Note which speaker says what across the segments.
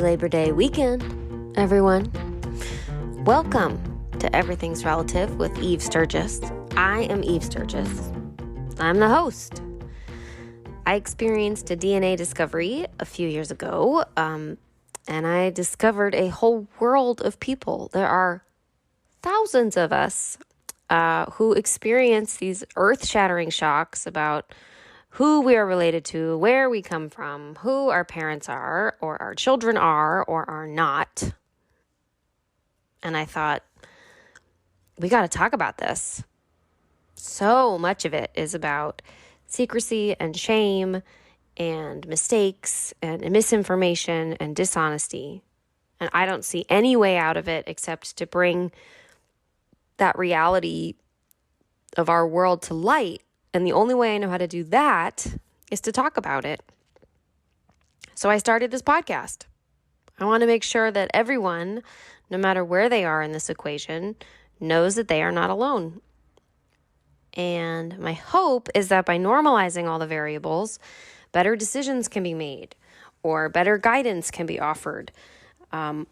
Speaker 1: Labor Day weekend, everyone. Welcome to Everything's Relative with Eve Sturgis. I am Eve Sturgis. I'm the host. I experienced a DNA discovery a few years ago, and I discovered a whole world of people. There are thousands of us who experience these earth-shattering shocks about who we are related to, where we come from, who our parents are, or our children are, or are not. And I thought, we got to talk about this. So much of it is about secrecy and shame and mistakes and misinformation and dishonesty. And I don't see any way out of it except to bring that reality of our world to light. And the only way I know how to do that is to talk about it. So I started this podcast. I want to make sure that everyone, no matter where they are in this equation, knows that they are not alone. And my hope is that by normalizing all the variables, better decisions can be made or better guidance can be offered. I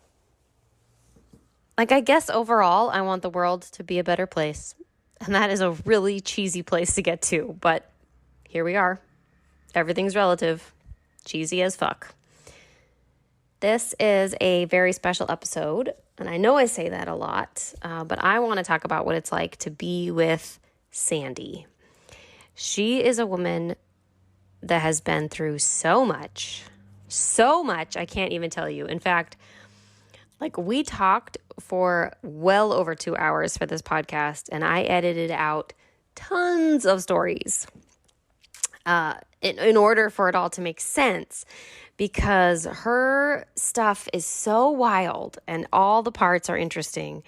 Speaker 1: guess overall, I want the world to be a better place. And that is a really cheesy place to get to, but here we are. Everything's relative. Cheesy as fuck. This is a very special episode, and I know I say that a lot, but I want to talk about what it's like to be with Sandy. She is a woman that has been through so much, I can't even tell you. In fact, we talked for well over 2 hours for this podcast, and I edited out tons of stories in order for it all to make sense, because her stuff is so wild and all the parts are interesting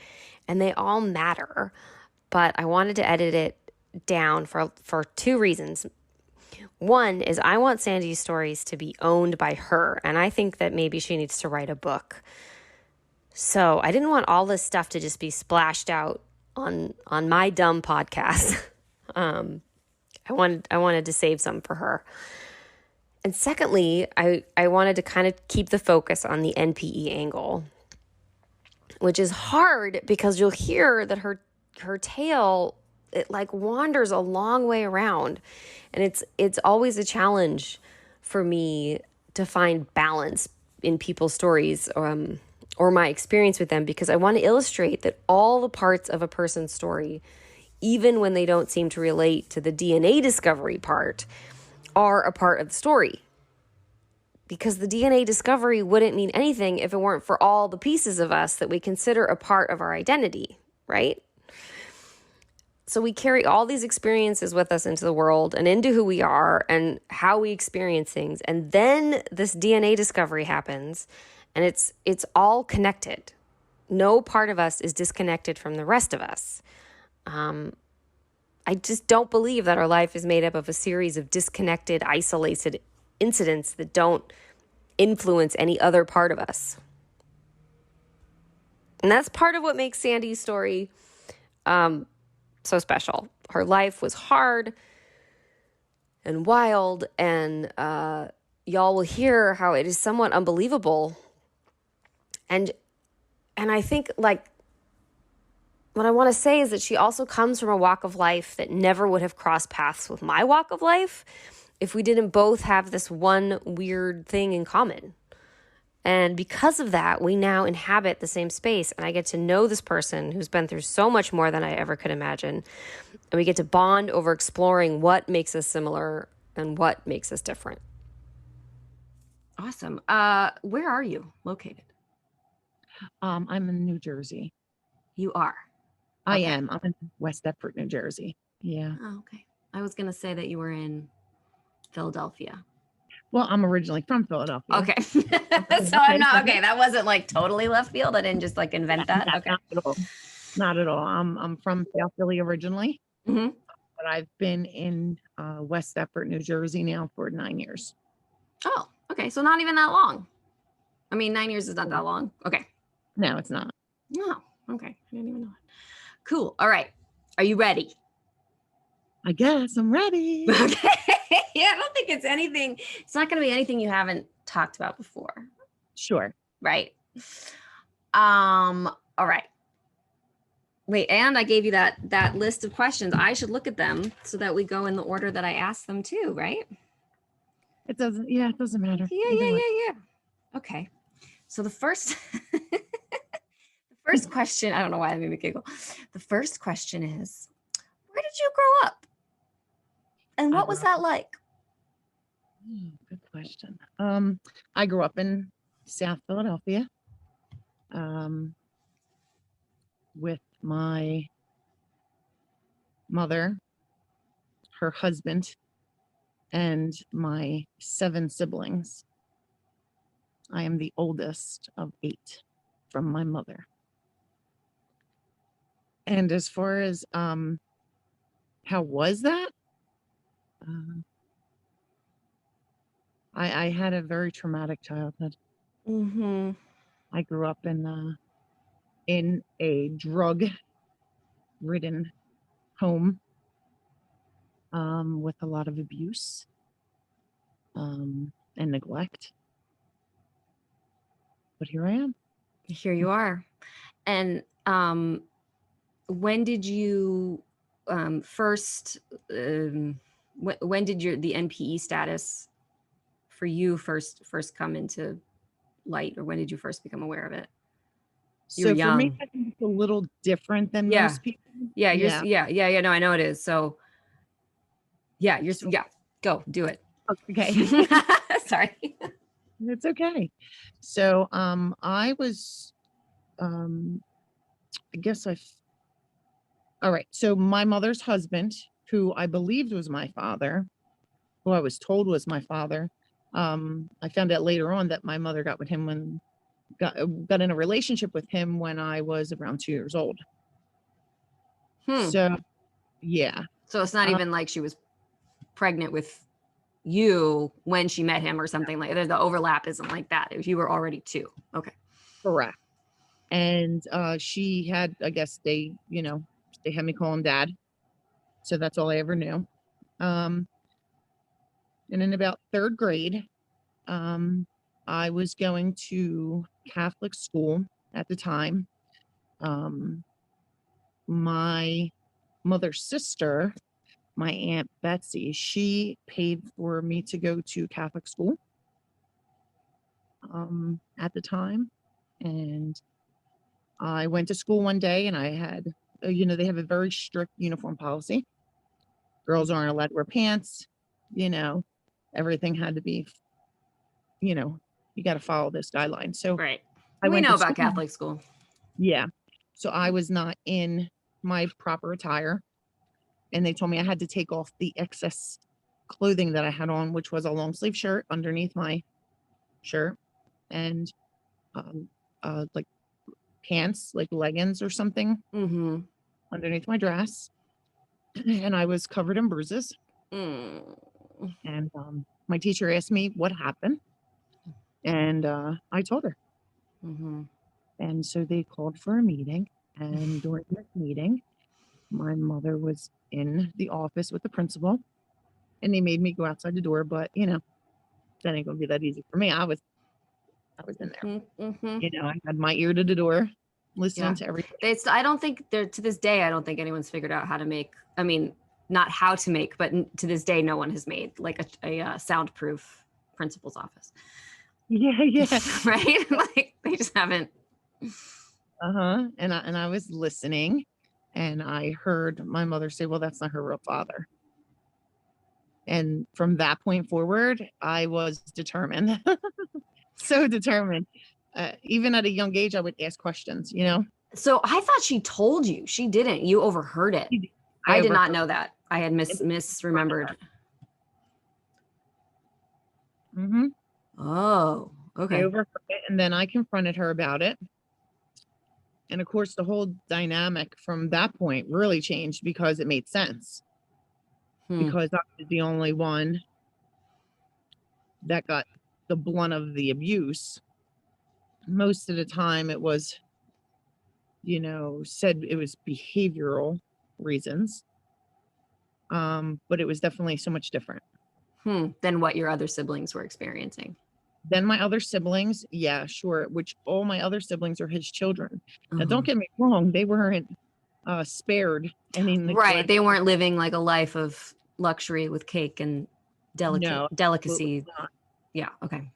Speaker 1: and they all matter. But I wanted to edit it down for two reasons. One is I want Sandy's stories to be owned by her, and I think that maybe she needs to write a book. So I didn't want all this stuff to just be splashed out on my dumb podcast. I wanted to save some for her. And secondly, I wanted to kind of keep the focus on the NPE angle, which is hard because you'll hear that her tale, it wanders a long way around. And it's always a challenge for me to find balance in people's stories, or my experience with them, because I want to illustrate that all the parts of a person's story, even when they don't seem to relate to the DNA discovery part, are a part of the story. Because the DNA discovery wouldn't mean anything if it weren't for all the pieces of us that we consider a part of our identity, right? So we carry all these experiences with us into the world and into who we are and how we experience things. And then this DNA discovery happens, and it's all connected. No part of us is disconnected from the rest of us. I just don't believe that our life is made up of a series of disconnected, isolated incidents that don't influence any other part of us. And that's part of what makes Sandy's story so special. Her life was hard and wild, and y'all will hear how it is somewhat unbelievable. And I think what I want to say is that she also comes from a walk of life that never would have crossed paths with my walk of life if we didn't both have this one weird thing in common. And because of that, we now inhabit the same space, and I get to know this person who's been through so much more than I ever could imagine. And we get to bond over exploring what makes us similar and what makes us different. Awesome. Where are you located?
Speaker 2: I'm in New Jersey.
Speaker 1: You are?
Speaker 2: I am. I'm in West Deptford, New Jersey. Yeah.
Speaker 1: Oh, okay. I was going to say that you were in Philadelphia.
Speaker 2: Well, I'm originally from Philadelphia.
Speaker 1: Okay. So I'm not, okay. That wasn't totally left field. I didn't just invent that. Okay.
Speaker 2: Not at all. Not at all. I'm from South Philly originally,
Speaker 1: Mm-hmm.
Speaker 2: but I've been in West Deptford, New Jersey now for 9 years.
Speaker 1: Oh, okay. So not even that long. I mean, 9 years is not that long. Okay.
Speaker 2: No, it's not.
Speaker 1: No. Okay. I didn't even know it. Cool. All right. Are you ready?
Speaker 2: I guess I'm ready.
Speaker 1: Okay. Yeah, I don't think it's not going to be anything you haven't talked about before.
Speaker 2: Sure.
Speaker 1: Right. All right. Wait, and I gave you that list of questions. I should look at them so that we go in the order that I asked them too, right?
Speaker 2: It doesn't, yeah, it doesn't matter.
Speaker 1: Yeah,
Speaker 2: Either way.
Speaker 1: yeah. Okay. So the first the first question, I don't know why that made me giggle. The first question is, where did you grow up? And
Speaker 2: I
Speaker 1: what
Speaker 2: grew
Speaker 1: was
Speaker 2: up.
Speaker 1: that like?
Speaker 2: Good question. I grew up in South Philadelphia, with my mother, her husband, and my 7 siblings. I am the oldest of 8 from my mother. And as far as how was that? Uh, I had a very traumatic childhood.
Speaker 1: Mm-hmm.
Speaker 2: I grew up in a drug-ridden home, with a lot of abuse, and neglect. But here I am.
Speaker 1: Here you are. And when did you first when did the NPE status for you first come into light, or when did you first become aware of it? You were
Speaker 2: So for me,
Speaker 1: young.
Speaker 2: I think it's a little different than
Speaker 1: Yeah.
Speaker 2: most people.
Speaker 1: Yeah,
Speaker 2: Yeah.
Speaker 1: yeah, no, I know it is. So yeah,
Speaker 2: So,
Speaker 1: yeah, go do it.
Speaker 2: okay.
Speaker 1: Sorry.
Speaker 2: It's okay. So I was um I guess all right. So my mother's husband, who I believed was my father, who I was told was my father, I found out later on that my mother got with him when got in a relationship with him when I was around 2 years old.
Speaker 1: Hmm.
Speaker 2: So yeah.
Speaker 1: So it's not
Speaker 2: Um,
Speaker 1: even like she was pregnant with you when she met him or something like that. The overlap isn't like that. You were already 2. Okay.
Speaker 2: correct. And she had, I guess they had me call him dad. So that's all I ever knew. Um, and in about 3rd grade, um, I was going to Catholic school at the time. Um, my mother's sister, my Aunt Betsy, she paid for me to go to Catholic school at the time. And I went to school one day and I had, they have a very strict uniform policy. Girls aren't allowed to wear pants, you know, everything had to be, you know, you got to follow this guideline. So
Speaker 1: Right.
Speaker 2: I
Speaker 1: We
Speaker 2: went
Speaker 1: know
Speaker 2: to
Speaker 1: about
Speaker 2: school.
Speaker 1: Catholic school.
Speaker 2: Yeah. So I was not in my proper attire. And they told me I had to take off the excess clothing that I had on, which was a long sleeve shirt underneath my shirt and um, like pants, like leggings or something
Speaker 1: Mm-hmm.
Speaker 2: underneath my dress. And I was covered in bruises.
Speaker 1: Mm.
Speaker 2: And my teacher asked me what happened. And I told her.
Speaker 1: Mm-hmm.
Speaker 2: And so they called for a meeting. And during this meeting, my mother was in the office with the principal. And they made me go outside the door. But, that ain't going to be that easy for me. I was in there.
Speaker 1: Mm-hmm.
Speaker 2: I had my ear to the door, listening
Speaker 1: Yeah.
Speaker 2: to everything.
Speaker 1: I don't think there to this day, I don't think anyone's figured out how to make, I mean, not how to make, but to this day, no one has made like a soundproof principal's office.
Speaker 2: Yeah, yeah.
Speaker 1: Right? Like they just haven't.
Speaker 2: Uh-huh. And I was listening and I heard my mother say, well, that's not her real father. And from that point forward, I was determined. So determined. Even at a young age, I would ask questions.
Speaker 1: So I thought she told you. She didn't. You overheard it.
Speaker 2: I
Speaker 1: I did not
Speaker 2: overheard
Speaker 1: know that. I had
Speaker 2: it.
Speaker 1: misremembered.
Speaker 2: Mm-hmm.
Speaker 1: Oh,
Speaker 2: I
Speaker 1: okay.
Speaker 2: overheard it, and then I confronted her about it. And of course, the whole dynamic from that point really changed because it made sense.
Speaker 1: Hmm.
Speaker 2: Because I was the only one that got the blunt of the abuse. Most of the time, it was, said it was behavioral reasons. But it was definitely so much different.
Speaker 1: Than what your other siblings were experiencing.
Speaker 2: Then my other siblings, yeah, sure, which all my other siblings are his children. Now,
Speaker 1: Uh-huh.
Speaker 2: don't get me wrong, they weren't spared any
Speaker 1: Right.
Speaker 2: neglect.
Speaker 1: They weren't living like a life of luxury with cake and
Speaker 2: No, absolutely
Speaker 1: delicacy.
Speaker 2: not.
Speaker 1: Yeah. Okay.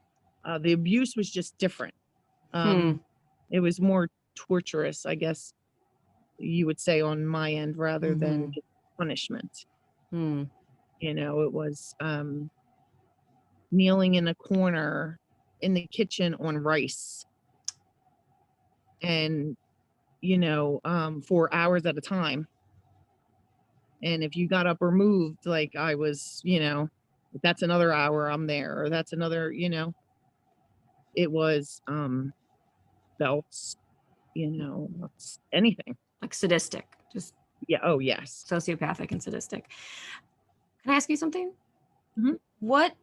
Speaker 2: The abuse was just different.
Speaker 1: Hmm.
Speaker 2: It was more torturous, I guess you would say, on my end rather than
Speaker 1: Mm-hmm.
Speaker 2: just punishment.
Speaker 1: Hmm.
Speaker 2: It was kneeling in a corner in the kitchen on rice and, for hours at a time. And if you got up or moved, like I was, that's another hour I'm there, or that's another, it was belts, anything.
Speaker 1: Like sadistic, just
Speaker 2: Yeah. Oh, yes.
Speaker 1: sociopathic and sadistic. Can I ask you something?
Speaker 2: Mhm.
Speaker 1: What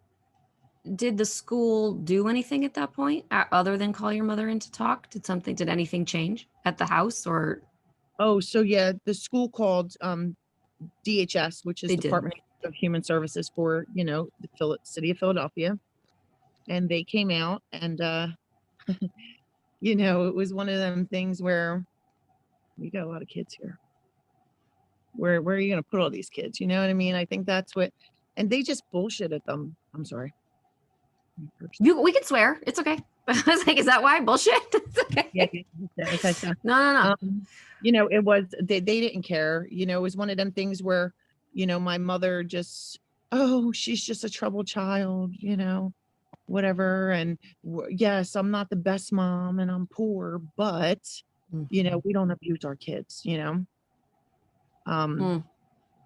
Speaker 1: did the school do anything at that point other than call your mother in to talk? Did anything change at the house or
Speaker 2: Oh, so yeah, the school called DHS, which is
Speaker 1: they did?
Speaker 2: Department of Human Services for, the city of Philadelphia. And they came out and, it was one of them things where we got a lot of kids here. Where are you going to put all these kids? You know what I mean? I think that's what, and they just bullshitted them. I'm sorry.
Speaker 1: We can swear. It's okay. I was like, is that why? Bullshit. It's okay.
Speaker 2: Yeah, okay.
Speaker 1: No, no, no.
Speaker 2: It was they didn't care. It was one of them things where, my mother just, oh, she's just a troubled child, whatever. And yes, I'm not the best mom and I'm poor, but we don't abuse our kids,
Speaker 1: Mm.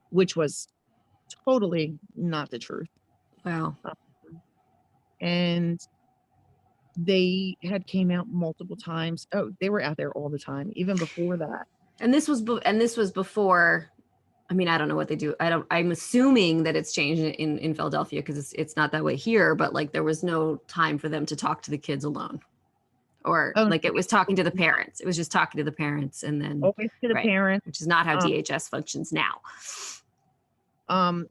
Speaker 2: which was totally not the truth.
Speaker 1: Wow.
Speaker 2: And they had came out multiple times. Oh, they were out there all the time, even before that.
Speaker 1: And this was before. I mean, I don't know what they do. I'm assuming that it's changed in Philadelphia because it's not that way here. But like, there was no time for them to talk to the kids alone, or
Speaker 2: Oh,
Speaker 1: like it was talking to the parents. It was just talking to the parents, and then
Speaker 2: always to the
Speaker 1: right,
Speaker 2: parents.
Speaker 1: which is not how DHS functions now.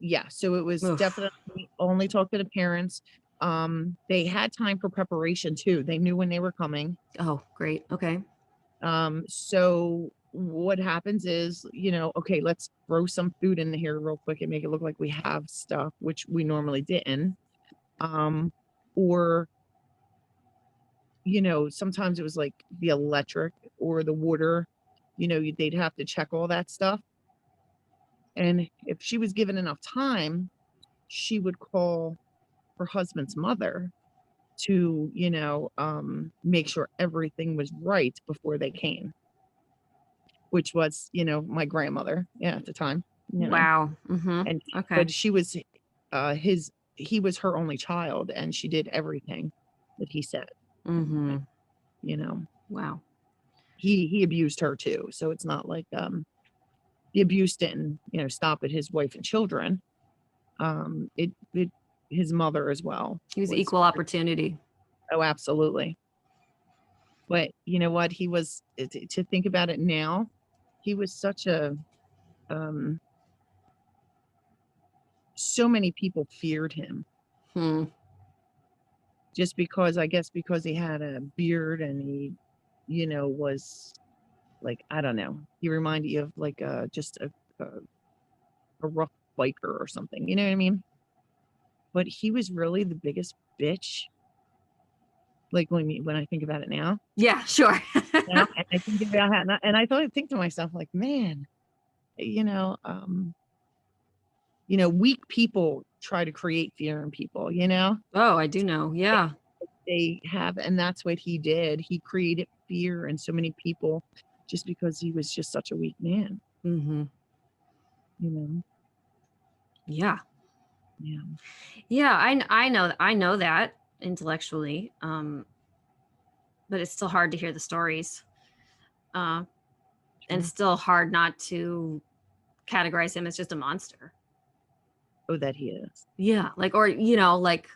Speaker 2: Yeah, so it was
Speaker 1: Oof.
Speaker 2: definitely only talk to the parents. They had time for preparation too. They knew when they were coming.
Speaker 1: Oh, great. Okay.
Speaker 2: So what happens is, okay, let's throw some food in here real quick and make it look like we have stuff, which we normally didn't. Or, sometimes it was like the electric or the water, they'd have to check all that stuff. And if she was given enough time, she would call her husband's mother to, make sure everything was right before they came, which was, my grandmother, yeah, at the time,
Speaker 1: Wow. Mm-hmm.
Speaker 2: and
Speaker 1: Okay.
Speaker 2: but he was her only child, and she did everything that he said.
Speaker 1: Mm-hmm.
Speaker 2: And, you know,
Speaker 1: Wow.
Speaker 2: he abused her too. So it's not like the abuse didn't, stop at his wife and children. It his mother as well
Speaker 1: He was
Speaker 2: was.
Speaker 1: equal opportunity.
Speaker 2: Oh, absolutely. But you know what? He was, to think about it now, he was such a, um, so many people feared him
Speaker 1: Hmm.
Speaker 2: just because, I guess, because he had a beard and he, was like, I don't know, he reminded you of like just a rough biker or something. You know what I mean? But he was really the biggest bitch. Like when I think about it now,
Speaker 1: Yeah. Sure.
Speaker 2: and I think about how, and I think to myself like, man, you know, um, weak people try to create fear in people,
Speaker 1: Oh, I do know. Yeah.
Speaker 2: they have, and that's what he did. He created fear in so many people just because he was just such a weak man,
Speaker 1: Mm-hmm.
Speaker 2: you know?
Speaker 1: Yeah.
Speaker 2: Yeah.
Speaker 1: Yeah. I know that intellectually. But it's still hard to hear the stories. Uh, and it's
Speaker 2: Sure.
Speaker 1: still hard not to categorize him as just a monster.
Speaker 2: Oh, that he is.
Speaker 1: Yeah. Like, or, like,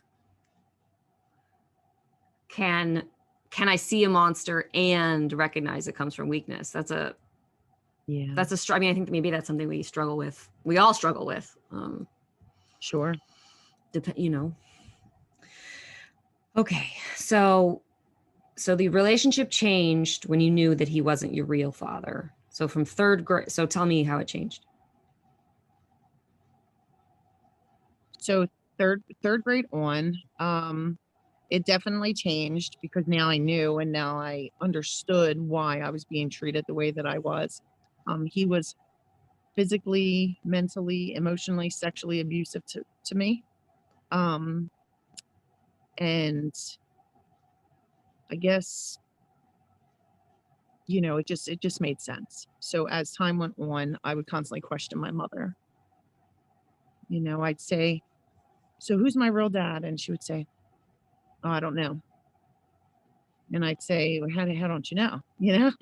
Speaker 1: can I see a monster and recognize it comes from weakness?
Speaker 2: Yeah.
Speaker 1: I mean, I think maybe that's something we struggle with. We all struggle with.
Speaker 2: Sure.
Speaker 1: You know. Okay. So the relationship changed when you knew that he wasn't your real father. So from third grade, so tell me how it changed.
Speaker 2: So third grade on, it definitely changed because now I knew and now I understood why I was being treated the way that I was. He was physically, mentally, emotionally, sexually abusive to me. Um, and I guess, it just made sense. So as time went on, I would constantly question my mother. I'd say, "So who's my real dad?" And she would say, "Oh, I don't know." And I'd say, "Well, how don't you know?"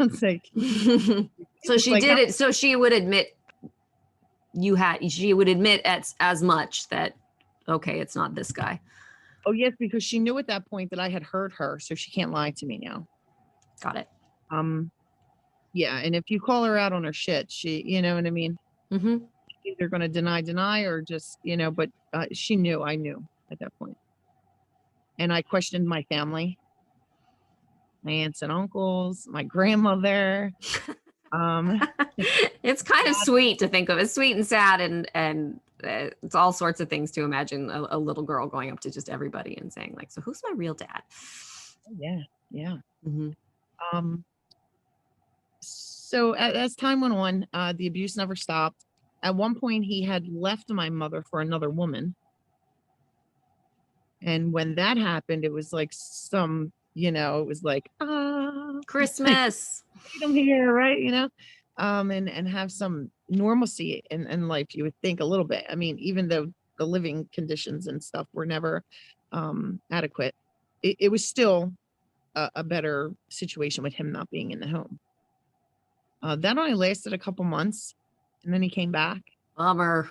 Speaker 2: It's like
Speaker 1: So
Speaker 2: it's
Speaker 1: she
Speaker 2: like
Speaker 1: did
Speaker 2: how
Speaker 1: it. So she would admit she would admit as much that, okay, it's not this guy.
Speaker 2: oh yes, because she knew at that point that I had hurt her, so she can't lie to me now.
Speaker 1: Got it.
Speaker 2: Um, yeah, and if you call her out on her shit, she, you know what I mean?
Speaker 1: Mm-hmm.
Speaker 2: Either gonna deny or just, but she knew I knew at that point. And I questioned my family, my aunts and uncles, my grandmother. Um,
Speaker 1: It's kind of
Speaker 2: God,
Speaker 1: sweet to think of. It's sweet and sad, and it's all sorts of things to imagine a little girl going up to just everybody and saying like, "So who's my real dad?"
Speaker 2: yeah, yeah.
Speaker 1: Mm-hmm.
Speaker 2: Um, so as time went on, the abuse never stopped. At one point, he had left my mother for another woman. And when that happened, it was like it was like, like
Speaker 1: Christmas.
Speaker 2: freedom here, right? And have some normalcy in life, you would think a little bit. I mean, even though the living conditions and stuff were never adequate, it was still a better situation with him not being in the home. That only lasted a couple months, and then he came back.
Speaker 1: Bummer.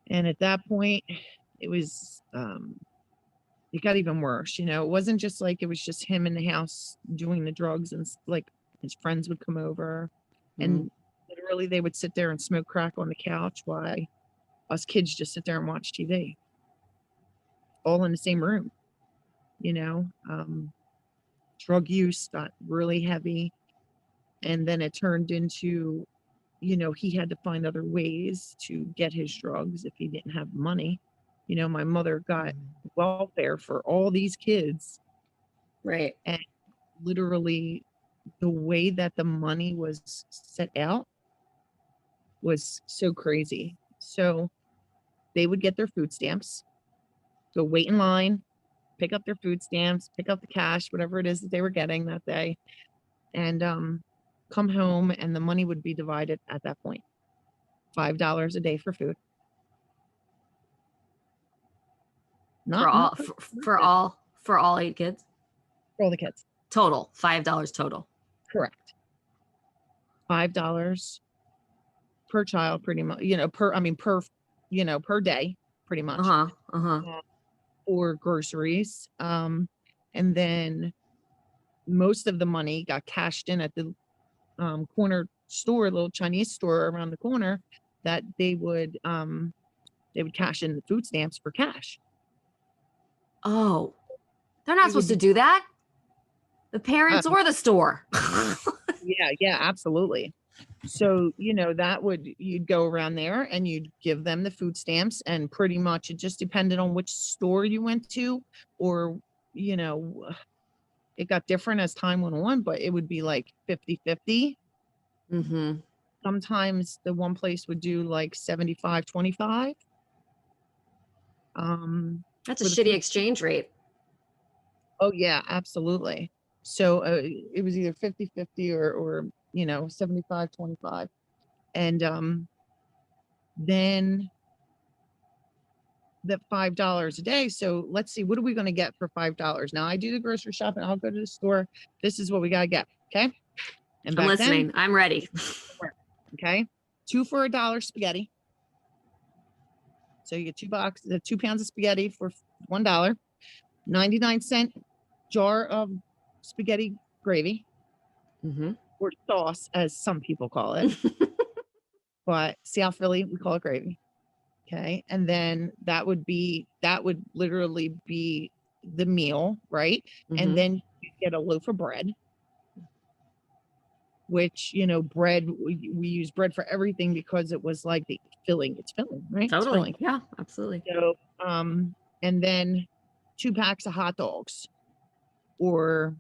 Speaker 2: And at that point, it was it got even worse. It wasn't just like it was just him in the house doing the drugs and like his friends would come over
Speaker 1: Mm-hmm.
Speaker 2: and literally they would sit there and smoke crack on the couch while us kids just sit there and watch TV all in the same room. You know, drug use got really heavy, and then it turned into he had to find other ways to get his drugs if he didn't have money. My mother got welfare for all these kids,
Speaker 1: Right.
Speaker 2: and literally the way that the money was set out was so crazy. So they would get their food stamps, go wait in line, pick up their food stamps, pick up the cash, whatever it is that they were getting that day, and come home, and the money would be divided at that point. $5 a day for food.
Speaker 1: For
Speaker 2: Not
Speaker 1: all
Speaker 2: per person,
Speaker 1: for all 8 kids
Speaker 2: for all the kids.
Speaker 1: total, $5 total.
Speaker 2: Correct. $5 per child, pretty much. Per day, pretty
Speaker 1: Uh
Speaker 2: much.
Speaker 1: huh. Uh huh.
Speaker 2: uh, for groceries. And then most of the money got cashed in at the corner store, little Chinese store around the corner, that they would cash in the food stamps for cash.
Speaker 1: Oh, they're not
Speaker 2: We would
Speaker 1: supposed to
Speaker 2: be
Speaker 1: do that. The
Speaker 2: uh,
Speaker 1: parents or the store.
Speaker 2: yeah, absolutely. So, you'd go around there and you'd give them the food stamps, and pretty much it just depended on which store you went to, or, you know, it got different as time went on, but it would be like 50-50.
Speaker 1: Mm-hmm.
Speaker 2: Sometimes the one place would do like 75-25
Speaker 1: That's a
Speaker 2: for the
Speaker 1: shitty
Speaker 2: food.
Speaker 1: exchange rate.
Speaker 2: Oh yeah, absolutely. So it was either 50-50 or 75-25. And then that $5 a day. So let's see, what are we going to get for $5? Now I do the grocery shopping. I'll go to the store. This is what we got to get. Okay. And
Speaker 1: I'm
Speaker 2: back then,
Speaker 1: listening. I'm ready.
Speaker 2: okay, 2 for $1 spaghetti. So you get 2 pounds of spaghetti for $1. 99-cent jar of spaghetti gravy,
Speaker 1: Mm-hmm.
Speaker 2: or sauce, as some people call it. But South Philly, we call it gravy. Okay. And then that would literally be the meal, right? And
Speaker 1: Mm-hmm.
Speaker 2: then you get a loaf of bread, which, bread, we use bread for everything because it was like the filling. It's filling, right? It's
Speaker 1: Totally.
Speaker 2: filling.
Speaker 1: Yeah, absolutely.
Speaker 2: So, and then 2 packs of hot dogs, or,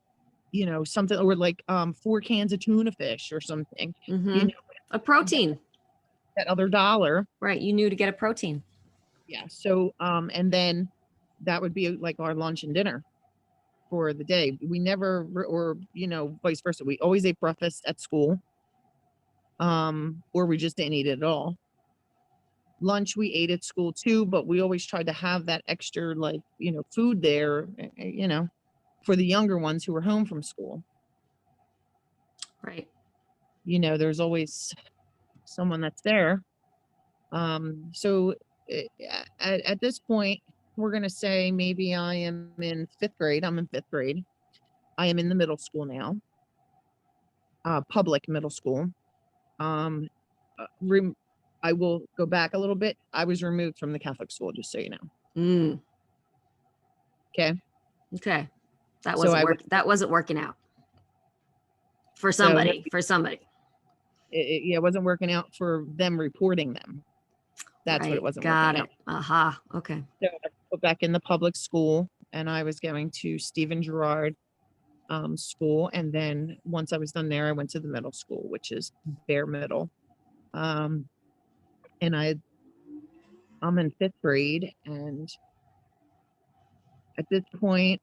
Speaker 2: something, or like 4 cans of tuna fish or something, you
Speaker 1: Mm-hmm.
Speaker 2: know,
Speaker 1: A
Speaker 2: that,
Speaker 1: protein.
Speaker 2: that other dollar.
Speaker 1: Right. You knew to get a protein.
Speaker 2: Yeah. So, and then that would be like our lunch and dinner for the day. We never, or, vice versa. We always ate breakfast at school, or we just didn't eat it at all. Lunch we ate at school too, but we always tried to have that extra, like, food there, for the younger ones who were home from school.
Speaker 1: Right.
Speaker 2: There's always someone that's there. So at this point, we're going to say maybe I am in 5th grade. I'm in 5th grade. I am in the middle school now, public middle school. Um, I will go back a little bit. I was removed from the Catholic school, just so you know.
Speaker 1: Mm.
Speaker 2: Okay.
Speaker 1: Okay. That
Speaker 2: So
Speaker 1: wasn't
Speaker 2: I was,
Speaker 1: work. That wasn't working out for
Speaker 2: so no,
Speaker 1: somebody. For somebody.
Speaker 2: yeah, it wasn't working out for them reporting them. That's what it
Speaker 1: Right.
Speaker 2: wasn't
Speaker 1: Got
Speaker 2: working out.
Speaker 1: it. Aha. Okay.
Speaker 2: So I put back in the public school, and I was going to Stephen Girard school. And then once I was done there, I went to the middle school, which is bare middle. Um, and I'm in 5th grade. And at this point,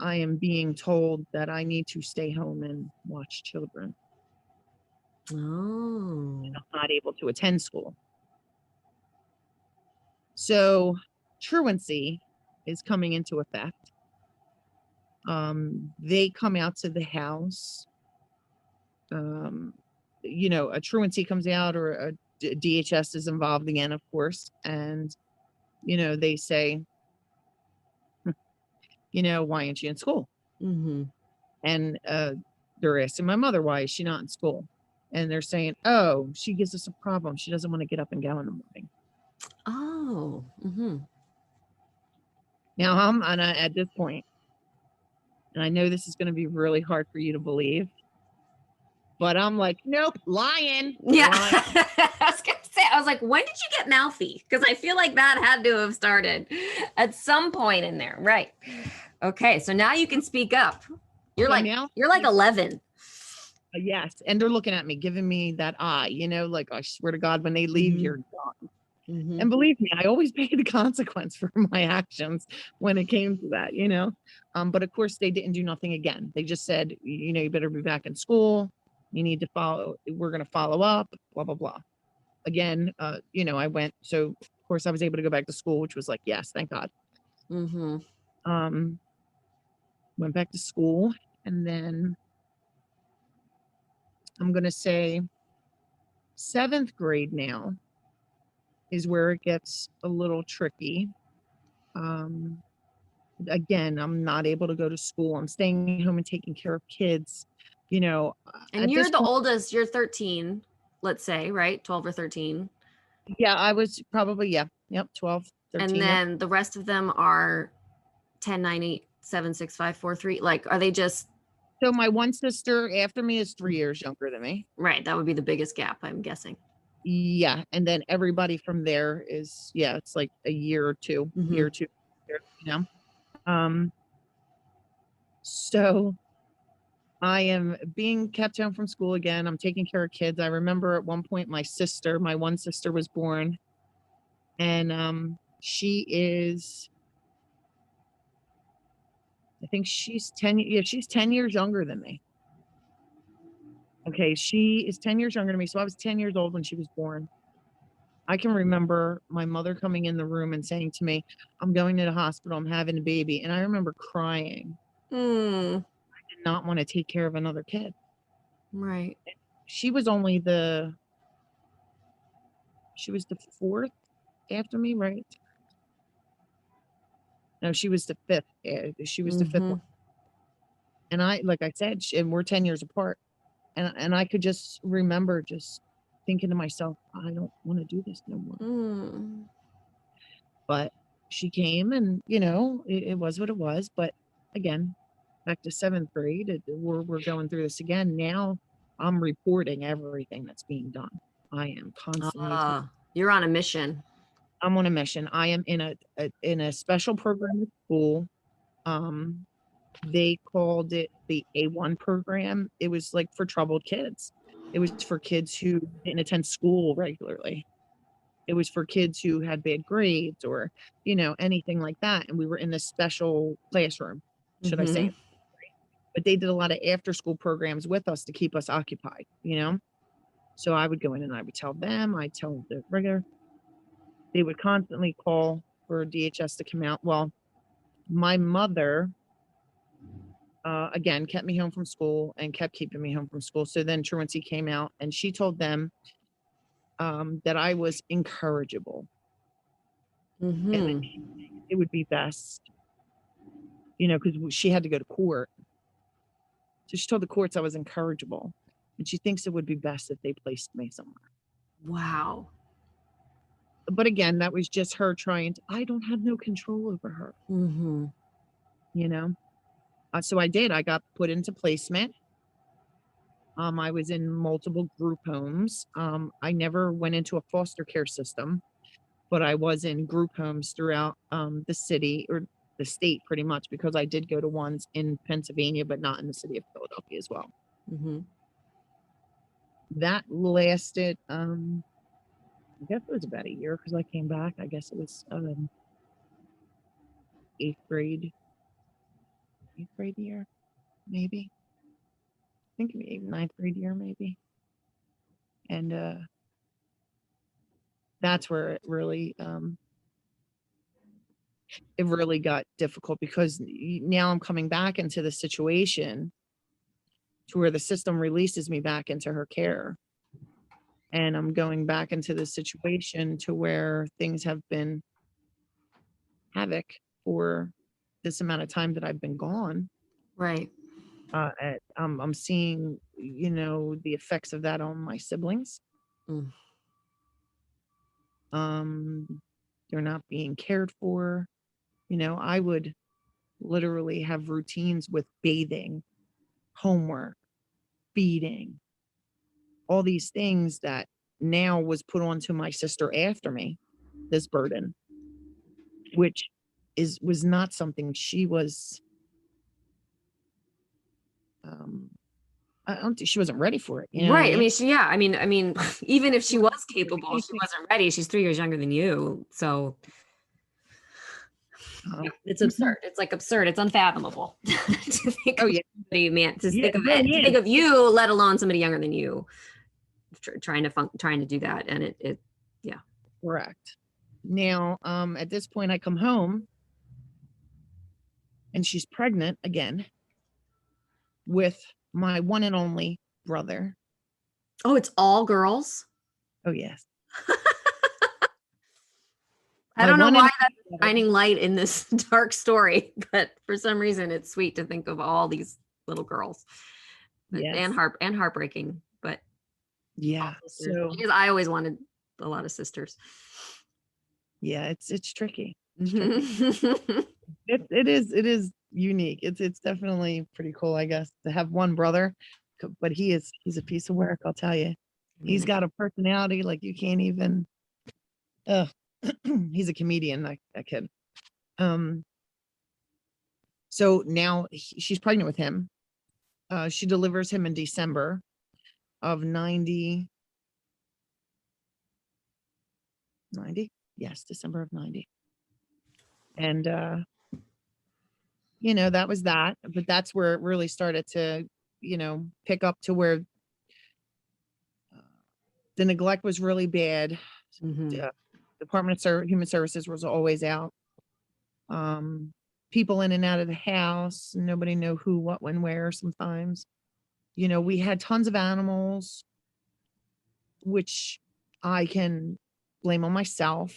Speaker 2: I am being told that I need to stay home and watch children.
Speaker 1: Oh.
Speaker 2: I'm not able to attend school. So truancy is coming into effect. They come out to the house. Um, a truancy comes out, or a DHS is involved again, of course. And, they say, why aren't you in school?
Speaker 1: Mm-hmm.
Speaker 2: And they're asking my mother, why is she not in school? And they're saying, oh, she gives us a problem. She doesn't want to get up and go in the morning.
Speaker 1: Oh. Mm-hmm.
Speaker 2: Now I'm at this point, and I know this is going to be really hard for you to believe, but I'm like, nope, lying.
Speaker 1: Yeah.
Speaker 2: Lying.
Speaker 1: I was gonna say, I was like, when did you get mouthy? Because I feel like that had to have started at some point in there. Right. Okay. So now you can speak up. You're
Speaker 2: So
Speaker 1: like
Speaker 2: now,
Speaker 1: you're like 11.
Speaker 2: yes, and they're looking at me, giving me that eye, like, I swear to God, when they leave,
Speaker 1: Mm-hmm.
Speaker 2: you're gone.
Speaker 1: Mm-hmm.
Speaker 2: And believe me, I always paid the consequence for my actions when it came to that. But of course, they didn't do nothing again. They just said, you better be back in school. You need to follow. We're going to follow up, blah, blah, blah. Again, I went. So, of course, I was able to go back to school, which was like, yes, thank God.
Speaker 1: Mm-hmm.
Speaker 2: Um, Went back to school. And then I'm going to say 7th grade now is where it gets a little tricky. Again, I'm not able to go to school. I'm staying home and taking care of kids.
Speaker 1: And
Speaker 2: At
Speaker 1: you're
Speaker 2: this
Speaker 1: the
Speaker 2: point,
Speaker 1: oldest. You're 13, let's say, right? 12 or 13.
Speaker 2: yeah, I was probably, yeah, yep, 12,
Speaker 1: And
Speaker 2: 13, yep.
Speaker 1: then the rest of them are 10, 9, 8, 7, 6, 5, 4, 3. Like, are they just
Speaker 2: So my one sister after me is 3 years younger than me.
Speaker 1: right? That would be the biggest gap, I'm guessing.
Speaker 2: Yeah, and then everybody from there is, yeah, it's like a year or two,
Speaker 1: Mm-hmm.
Speaker 2: you know. Um, so I am being kept home from school again. I'm taking care of kids. I remember at one point my one sister was born, and she is, I think she's 10, yeah, she's 10 years younger than me. Okay, she is 10 years younger than me. So I was 10 years old when she was born. I can remember my mother coming in the room and saying to me, I'm going to the hospital, I'm having a baby. And I remember crying.
Speaker 1: Mm,
Speaker 2: I did not want to take care of another kid.
Speaker 1: right.
Speaker 2: She was she was the 4th after me, right? No, she was the 5th. She was the 5th
Speaker 1: Mm-hmm.
Speaker 2: one. And like I said, and we're 10 years apart. And I could just remember just thinking to myself, I don't want to do this no more.
Speaker 1: Mm.
Speaker 2: But she came and, it was what it was. But again, back to seventh grade, we're going through this again. Now I'm reporting everything that's being done. I am constantly,
Speaker 1: You're on a mission.
Speaker 2: I'm on a mission. I am in a special program at school. Um, they called it the A1 program. It was like for troubled kids. It was for kids who didn't attend school regularly. It was for kids who had bad grades or, anything like that. And we were in this special classroom, should I say. But they did a lot of after school programs with us to keep us occupied. So I would go in and I would tell them, I'd tell the regular, they would constantly call for DHS to come out. Well, my mother, again, kept me home from school and kept keeping me home from school. So then truancy came out and she told them that I was incorrigible and that it would be best, because she had to go to court. So she told the courts I was incorrigible and she thinks it would be best if they placed me somewhere.
Speaker 1: Wow.
Speaker 2: But again, that was just her I don't have no control over her, So I did. I got put into placement. I was in multiple group homes. I never went into a foster care system, but I was in group homes throughout the city or the state pretty much, because I did go to ones in Pennsylvania, but not in the city of Philadelphia as well. That lasted, I guess it was about a year because I came back. I guess it was eighth grade year, maybe. I think maybe ninth grade year, maybe. And that's where it really got difficult, because now I'm coming back into the situation to where the system releases me back into her care. And I'm going back into the situation to where things have been havoc for this amount of time that I've been gone.
Speaker 1: Right.
Speaker 2: I'm seeing, the effects of that on my siblings. They're not being cared for. I would literally have routines with bathing, homework, feeding, all these things that now was put onto my sister after me, this burden, which was not something she was, I don't think she wasn't ready for it. You know what I
Speaker 1: Right.
Speaker 2: mean?
Speaker 1: I mean, even if she was capable, she wasn't ready. She's 3 years younger than you. So it's absurd. It's like absurd. It's unfathomable to think of somebody, man, to think of it, to think of you, let alone somebody younger than you, trying to do that. And it, yeah.
Speaker 2: Correct. Now, at this point I come home and she's pregnant again with my one and only brother.
Speaker 1: Oh, it's all girls?
Speaker 2: Oh, yes.
Speaker 1: I don't know why that's shining light in this dark story, but for some reason it's sweet to think of all these little girls. Yes. And heartbreaking, but
Speaker 2: yeah. So
Speaker 1: because I always wanted a lot of sisters.
Speaker 2: Yeah, it's tricky. It's tricky. It is unique. It's definitely pretty cool, I guess, to have one brother, but he's a piece of work, I'll tell you. He's got a personality like you can't even. He's a comedian, that kid. So now she's pregnant with him. She delivers him in December of 90. Yes, December of 90. And that was that. But that's where it really started to, pick up to where the neglect was really bad. Department of Human Services was always out. People in and out of the house. Nobody knew who, what, when, where sometimes. We had tons of animals, which I can blame on myself.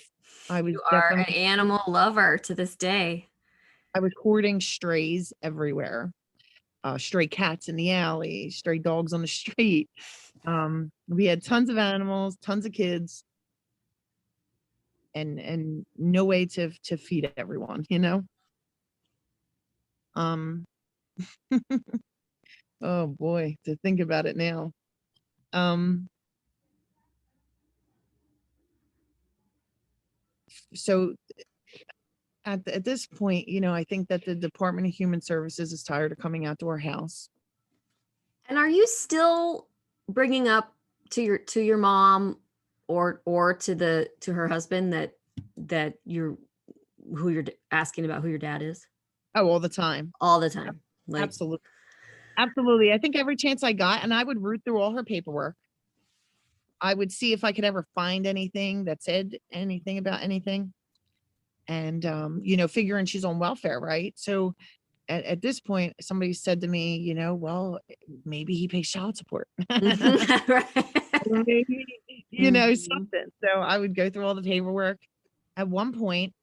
Speaker 1: You are an animal lover to this day.
Speaker 2: I was hoarding strays everywhere. Stray cats in the alley, stray dogs on the street. We had tons of animals, tons of kids. and no way to feed everyone, you know? Um, oh boy, to think about it now. Um, so at this point, you know, I think that the Department of Human Services is tired of coming out to our house.
Speaker 1: And are you still bringing up to your mom or to her husband that you're who you're asking about who your dad is
Speaker 2: Oh, all the time.
Speaker 1: all the time? Like,
Speaker 2: Absolutely. Absolutely. I think every chance I got, and I would root through all her paperwork. I would see if I could ever find anything that said anything about anything. And you know, figuring she's on welfare, right? So at this point, somebody said to me, you know, well, maybe he pays child support.
Speaker 1: right.
Speaker 2: Maybe, you know,
Speaker 1: Mhm.
Speaker 2: something. So I would go through all the paperwork. At one point,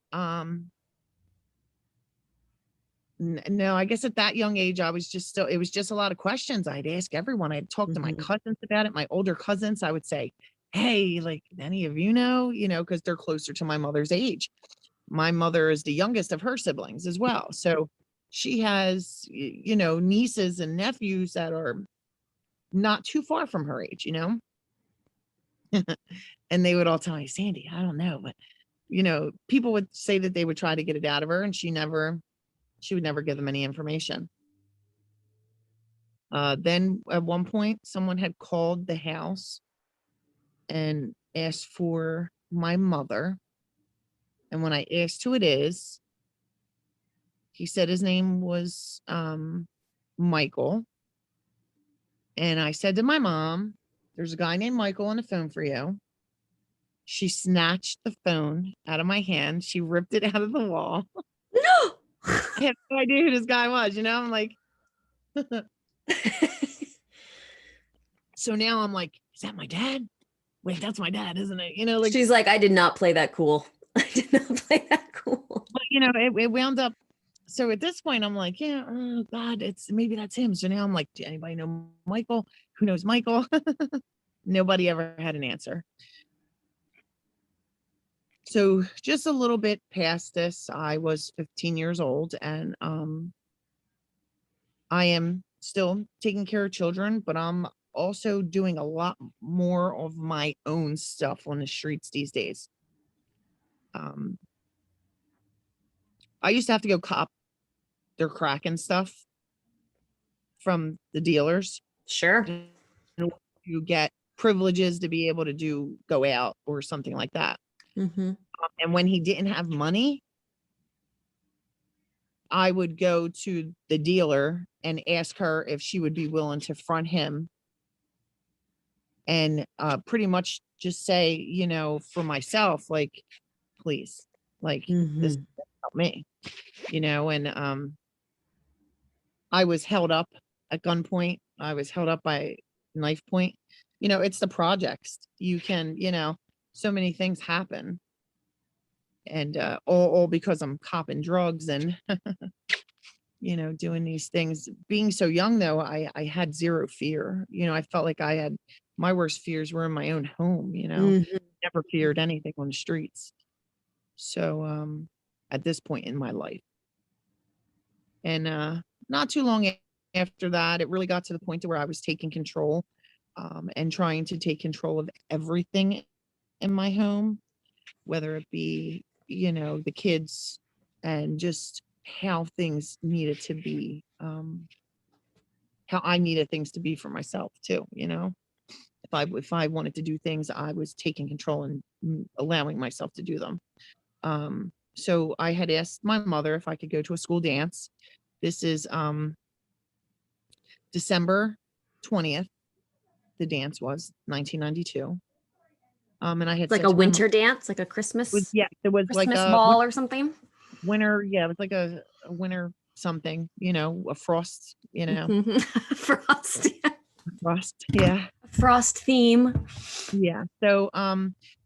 Speaker 2: no, I guess at that young age, I was just still, it was just a lot of questions I'd ask everyone. I'd talk to my
Speaker 1: Mhm.
Speaker 2: cousins about it, my older cousins. I would say, hey, like, any of you know, because they're closer to my mother's age. My mother is the youngest of her siblings as well. So she has, you know, nieces and nephews that are not too far from her age, you know? And they would all tell me, Sandy, I don't know, but you know, people would say that they would try to get it out of her, and she would never give them any information. Then at one point, someone had called the house and asked for my mother. And when I asked who it is, he said his name was Michael. And I said to my mom, there's a guy named Michael on the phone for you. She snatched the phone out of my hand. She ripped it out of the wall.
Speaker 1: No.
Speaker 2: I have no idea who this guy was, you know? I'm like, so now I'm like, is that my dad? Wait, that's my dad, isn't it? You know, like,
Speaker 1: She's like, I did not play that cool. I did not play that cool.
Speaker 2: but you know, it wound up. So at this point, I'm like, yeah, oh God, it's maybe that's him. So now I'm like, do anybody know Michael? Who knows Michael? Nobody ever had an answer. So just a little bit past this, I was 15 years old, and I am still taking care of children, but I'm also doing a lot more of my own stuff on the streets these days. Um, I used to have to go cop their crack and stuff from the dealers
Speaker 1: Sure.
Speaker 2: in order to get privileges to be able to go out or something like that.
Speaker 1: Mm-hmm.
Speaker 2: And when he didn't have money, I would go to the dealer and ask her if she would be willing to front him and pretty much just say, you know, for myself, like, please, like, this
Speaker 1: Mm-hmm.
Speaker 2: doesn't help me, you know. And I was held up at gunpoint. I was held up by knife point. You know, it's the projects. You can, you know, so many things happen. And all because I'm copping drugs and, you know, doing these things. Being so young though, I had zero fear. You know, I felt like I had my worst fears were in my own home, you know.
Speaker 1: Mm-hmm.
Speaker 2: Never feared anything on the streets. So at this point in my life. And not too long after that, it really got to the point to where I was taking control and trying to take control of everything in my home, whether it be, you know, the kids and just how things needed to be, how I needed things to be for myself too, you know. If I wanted to do things, I was taking control and allowing myself to do them. So I had asked my mother if I could go to a school dance. This is December 20th. The dance was 1992. And I had
Speaker 1: It's like
Speaker 2: said
Speaker 1: a
Speaker 2: to my mom,
Speaker 1: winter dance, like a
Speaker 2: yeah, it was like
Speaker 1: Christmas
Speaker 2: a
Speaker 1: ball or something.
Speaker 2: winter, yeah, it was like a winter something, you know, a frost, you know,
Speaker 1: Mhm. Frost. Yeah.
Speaker 2: frost, yeah,
Speaker 1: Frost theme.
Speaker 2: yeah. So,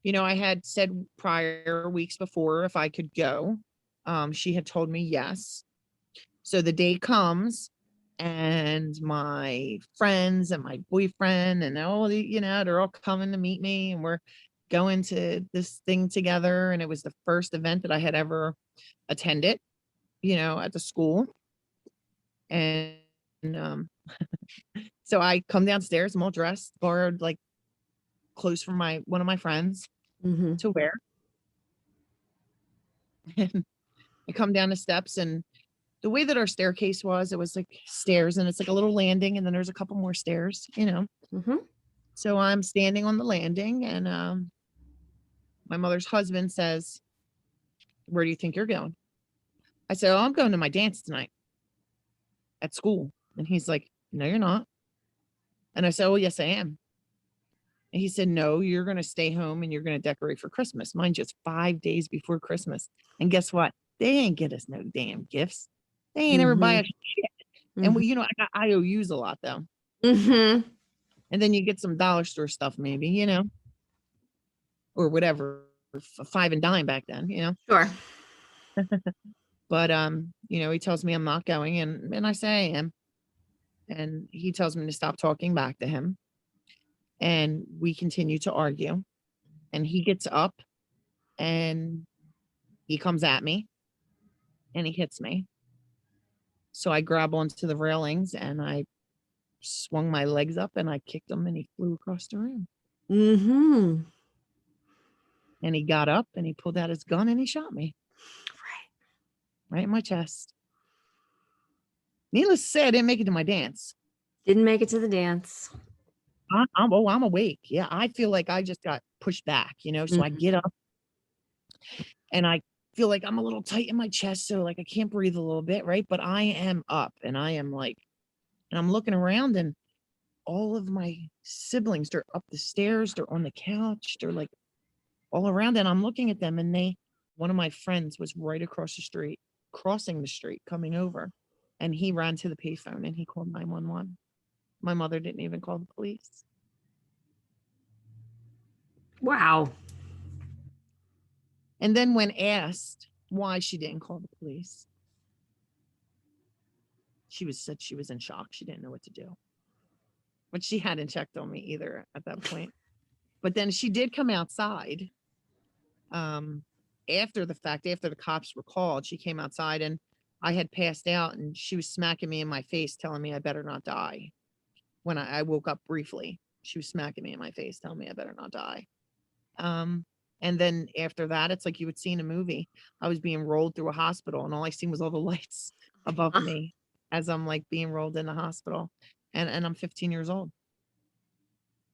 Speaker 2: you know, I had said prior weeks before if I could go. She had told me yes. So the day comes, and my friends and my boyfriend and all the, you know, they're all coming to meet me, and we're going to this thing together, and it was the first event that I had ever attended, at the school. And um, so I come downstairs, I'm all dressed, borrowed like clothes from my one of my friends
Speaker 1: Mm-hmm.
Speaker 2: to wear. And I come down the steps, and the way that our staircase was, it was like stairs, and it's like a little landing, and then there's a couple more stairs.
Speaker 1: Mm-hmm.
Speaker 2: So I'm standing on the landing, and my mother's husband says, "Where do you think you're going?" I said, "Oh, I'm going to my dance tonight at school." And he's like, "No, you're not." And I said, "Oh, yes, I am." And he said, "No, you're going to stay home and you're going to decorate for Christmas." Mind you, it's 5 days before Christmas. And guess what? They ain't get us no damn gifts. They ain't ever buy
Speaker 1: Mm-hmm.
Speaker 2: us shit. And
Speaker 1: Mm-hmm.
Speaker 2: I got IOUs a lot though.
Speaker 1: Mm-hmm.
Speaker 2: And then you get some dollar store stuff, maybe, or whatever, five and dime back then.
Speaker 1: Sure.
Speaker 2: But he tells me I'm not going, and I say I am. And he tells me to stop talking back to him. And we continue to argue. And he gets up and he comes at me and he hits me. So I grab onto the railings and I swung my legs up and I kicked him and he flew across the room.
Speaker 1: Mm-hmm.
Speaker 2: And he got up and he pulled out his gun and he shot me right in my chest. Needless to say, I didn't make it to my dance.
Speaker 1: Didn't make it to the dance.
Speaker 2: I'm awake. Yeah, I feel like I just got pushed back. So I
Speaker 1: Mm-hmm.
Speaker 2: get up and I feel like I'm a little tight in my chest, so like I can't breathe a little bit, right? But I am up and I am like, and I'm looking around and all of my siblings, they're up the stairs, they're on the couch, they're like all around, and I'm looking at them, and one of my friends was right across the street, crossing the street, coming over, and he ran to the payphone and he called 911. My mother didn't even call the police.
Speaker 1: Wow.
Speaker 2: And then when asked why she didn't call the police, said she was in shock. She didn't know what to do. But she hadn't checked on me either at that point. But then she did come outside. After the fact, after the cops were called, she came outside and I had passed out and she was smacking me in my face, telling me I better not die. When I woke up briefly, she was smacking me in my face, telling me I better not die. And then after that, it's like you would see in a movie. I was being rolled through a hospital and all I seen was all the lights above me as I'm like being rolled in the hospital. And I'm 15 years old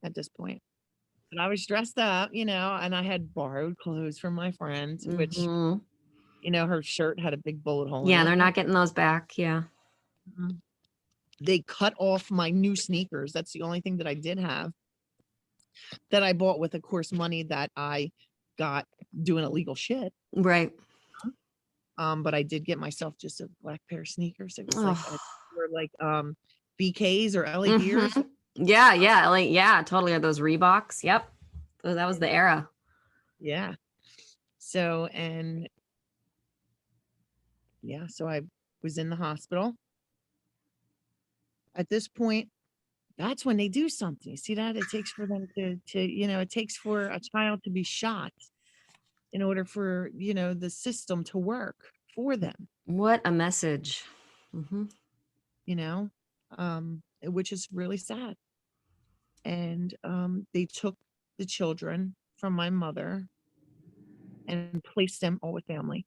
Speaker 2: at this point. But I was dressed up, and I had borrowed clothes from my friend, which,
Speaker 1: Mm-hmm.
Speaker 2: her shirt had a big bullet hole in
Speaker 1: Yeah,
Speaker 2: it.
Speaker 1: they're not getting those back. Yeah.
Speaker 2: Mhm. They cut off my new sneakers. That's the only thing that I did have that I bought with, of course, money that I got doing illegal shit.
Speaker 1: Right.
Speaker 2: But I did get myself just a black pair of sneakers. It was like
Speaker 1: Oh.
Speaker 2: were like BKs or LA Gears.
Speaker 1: Mm-hmm. Yeah, yeah, like yeah, totally. Are those Reeboks? Yep. That was the era.
Speaker 2: Yeah. So and yeah, so I was in the hospital. At this point, that's when they do something. You see that? It takes for them it takes for a child to be shot in order for, the system to work for them,
Speaker 1: What a message. Mm-hmm.
Speaker 2: you know, which is really sad. And they took the children from my mother and placed them all with family.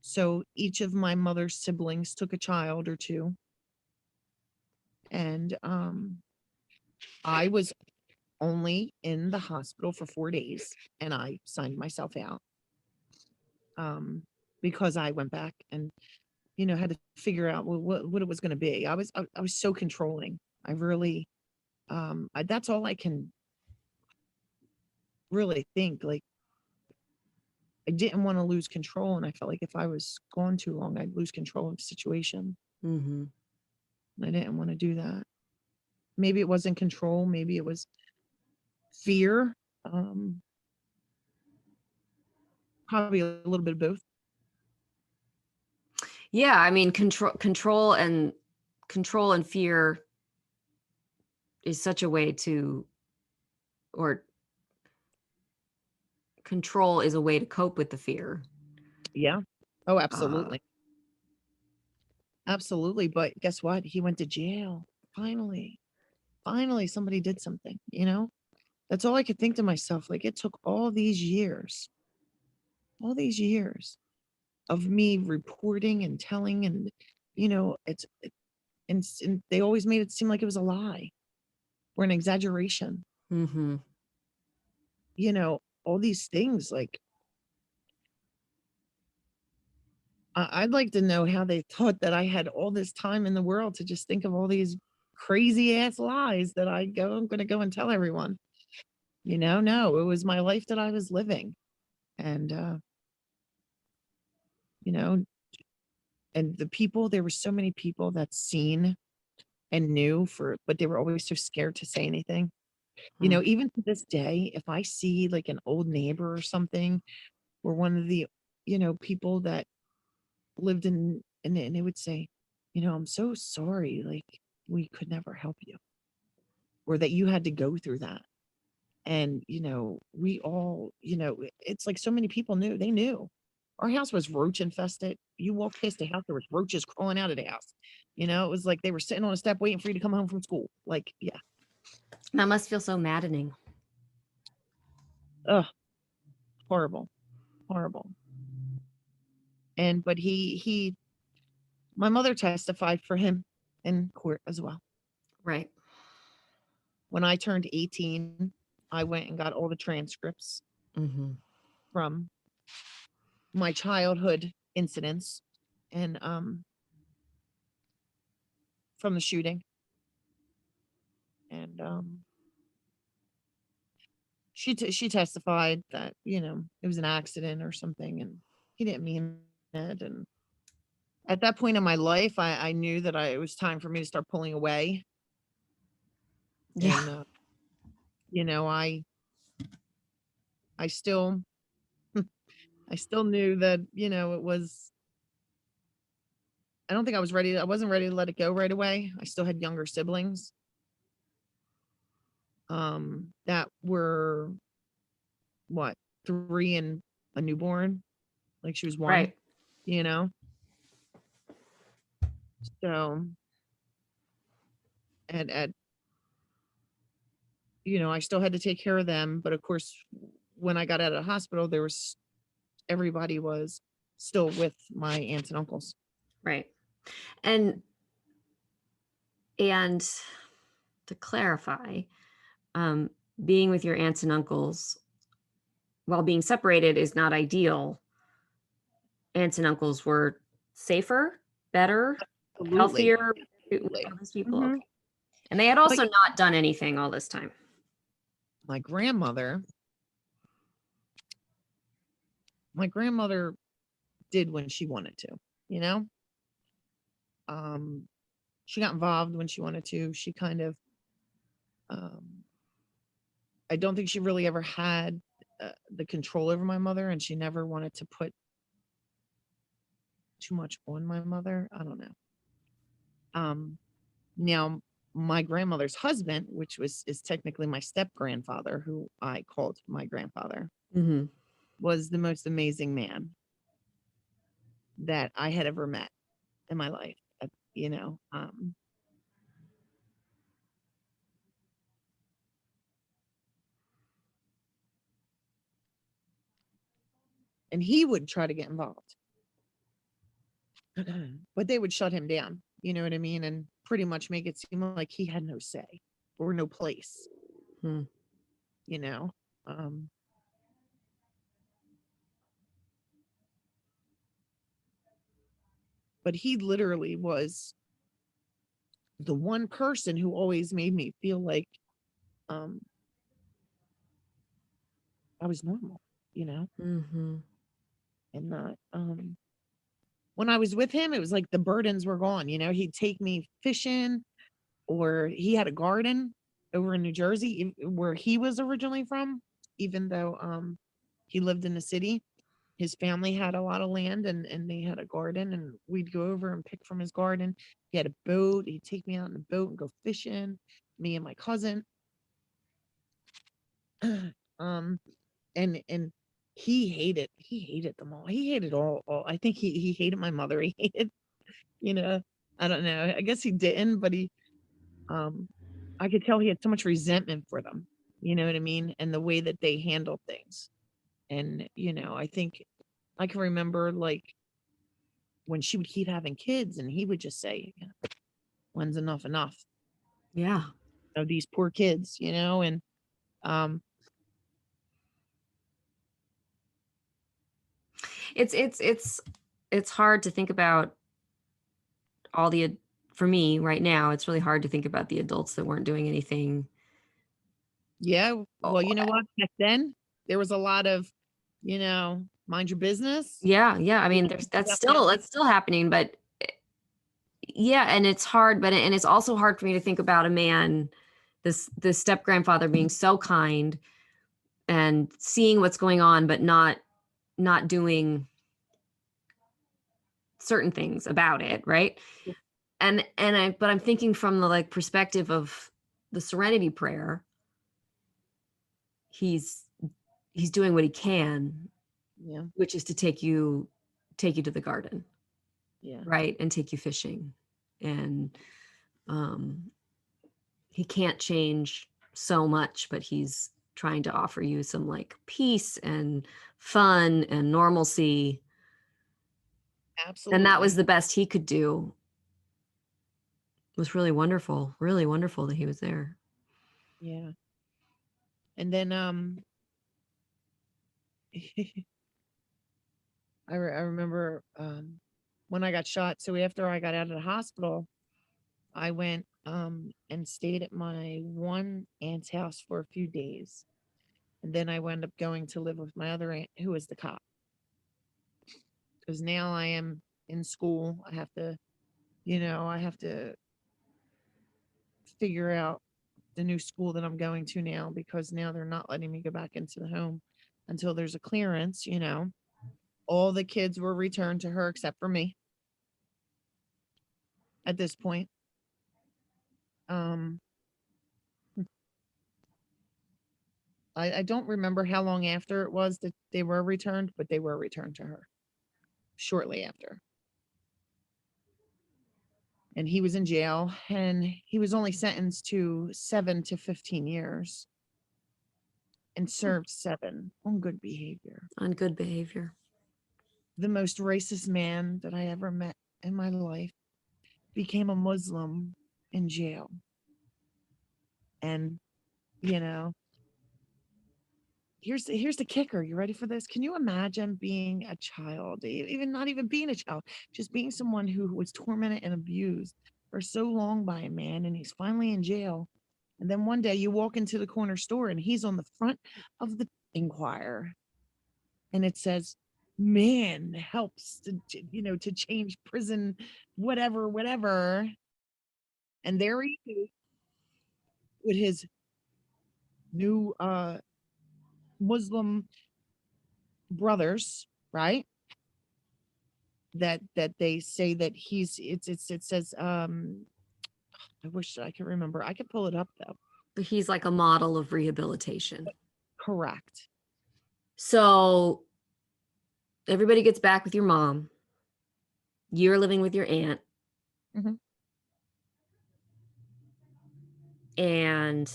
Speaker 2: So each of my mother's siblings took a child or two. And I was only in the hospital for 4 days and I signed myself out because I went back and had to figure out what it was going to be. I was so controlling. I really that's all I can really think. Like I didn't want to lose control, and I felt like if I was gone too long, I'd lose control of the situation.
Speaker 1: Mm-hmm.
Speaker 2: And I didn't want to do that. Maybe it wasn't control. Maybe it was fear. Um, Probably a little bit of both.
Speaker 1: Yeah, I mean control and fear is such a way to, or control is a way to cope with the fear.
Speaker 2: Yeah. Oh,
Speaker 1: Uh,
Speaker 2: absolutely. Absolutely. But guess what? He went to jail. Finally. Finally, somebody did something, you know? That's all I could think to myself. Like, it took all these years of me reporting and telling, and, and they always made it seem like it was a lie or an exaggeration,
Speaker 1: mm-hmm.
Speaker 2: all these things. Like, I'd like to know how they thought that I had all this time in the world to just think of all these crazy ass lies that I'm going to go and tell everyone. No, it was my life that I was living. And, you know, and there were so many people that seen and knew but they were always so scared to say anything. Even to this day, if I see like an old neighbor or something, or one of the, people that lived and they would say, I'm so sorry, like we could never help you, or that you had to go through that. And, we all, it's like so many people they knew. Our house was roach infested. You walked past the house, there was roaches crawling out of the house. It was like they were sitting on a step waiting for you to come home from school. Like, yeah.
Speaker 1: That must feel so maddening.
Speaker 2: Ugh, horrible, horrible. But my mother testified for him in court as well.
Speaker 1: Right.
Speaker 2: When I turned 18, I went and got all the transcripts
Speaker 1: Mm-hmm.
Speaker 2: from my childhood incidents, and from the shooting. And she testified that, it was an accident or something, and he didn't mean it. And at that point in my life, I knew that it was time for me to start pulling away.
Speaker 1: Yeah.
Speaker 2: And you know, I still I still knew that, it was I don't think I wasn't ready to let it go right away. I still had younger siblings that were what, 3 and a newborn, like she was 1,
Speaker 1: Right.
Speaker 2: you know? So, at I still had to take care of them, but of course, when I got out of the hospital, everybody was still with my aunts and uncles.
Speaker 1: Right. And and to clarify, um, being with your aunts and uncles while being separated is not ideal. Aunts and uncles were safer, better,
Speaker 2: Absolutely.
Speaker 1: healthier
Speaker 2: Absolutely.
Speaker 1: without those people.
Speaker 2: Mhm.
Speaker 1: Okay. And they had
Speaker 2: But
Speaker 1: also not done anything all this time.
Speaker 2: my grandmother my grandmother did when she wanted to, you know? Um, she got involved when she wanted to. She kind of, um, I don't think she really ever had the control over my mother, and she never wanted to put too much on my mother. I don't know. Now, my grandmother's husband, which is technically my step grandfather, who I called my grandfather,
Speaker 1: Mm-hmm.
Speaker 2: was the most amazing man that I had ever met in my life. You know, and he would try to get involved, but they would shut him down. You know what I mean? And pretty much make it seem like he had no say or no place.
Speaker 1: Hmm.
Speaker 2: You know, um, but he literally was the one person who always made me feel like um, I was normal. You know,
Speaker 1: Mm-hmm.
Speaker 2: and not when I was with him, it was like the burdens were gone. He'd take me fishing, or he had a garden over in New Jersey, where he was originally from, even though he lived in the city. His family had a lot of land, and they had a garden, and we'd go over and pick from his garden. He had a boat. He'd take me out in the boat and go fishing, me and my cousin. um and he hated them all. He hated all. I think he hated my mother. He hated, you know, I don't know. I guess he didn't, but um, I could tell he had so much resentment for them. You know what I mean? And the way that they handled things. And, I think I can remember like when she would keep having kids and he would just say, when's enough
Speaker 1: Yeah.
Speaker 2: of these poor kids, and um
Speaker 1: It's hard to think about all the for me right now, it's really hard to think about the adults that weren't doing anything.
Speaker 2: yeah,
Speaker 1: Oh,
Speaker 2: well, you know what? Back then there was a lot of, mind your business.
Speaker 1: yeah, yeah. I mean, there's
Speaker 2: Definitely.
Speaker 1: that's still happening, but yeah, and it's hard, but and it's also hard for me to think about a man, this step grandfather being so kind and seeing what's going on, but not doing certain things about it, right? But I'm thinking from the like perspective of the serenity prayer, he's he's doing what he can,
Speaker 2: Yeah,
Speaker 1: which is to take you to the garden,
Speaker 2: yeah,
Speaker 1: right? And take you fishing. And um he can't change so much, but he's trying to offer you some like peace and fun and normalcy. And that was
Speaker 2: absolutely.
Speaker 1: the best he could do. It was really wonderful that he was there.
Speaker 2: Yeah. And then I remember when I got shot. So after I got out of the hospital, I went and stayed at my one aunt's house for a few days. And then I wound up going to live with my other aunt who was the cop. Because now I am in school. I have to figure out the new school that I'm going to now because now they're not letting me go back into the home until there's a clearance. All the kids were returned to her except for me at this point. Um, I don't remember how long after it was that they were returned, but they were returned to her shortly after. And he was in jail and he was only sentenced to 7 to 15 years and served 7 on good behavior.
Speaker 1: On good behavior.
Speaker 2: The most racist man that I ever met in my life became a Muslim in jail. And, you know, here's the kicker. You ready for this? Can you imagine being a child, even not even being a child, just being someone who was tormented and abused for so long by a man and he's finally in jail. And then one day you walk into the corner store and he's on the front of the Inquirer and it says, man helps to change prison, whatever. And there he is with his new Muslim brothers, right? That they say that it says I wish I could remember. I could pull it up though.
Speaker 1: But he's like a model of rehabilitation.
Speaker 2: Correct.
Speaker 1: So everybody gets back with your mom. You're living with your aunt.
Speaker 2: Hmm.
Speaker 1: And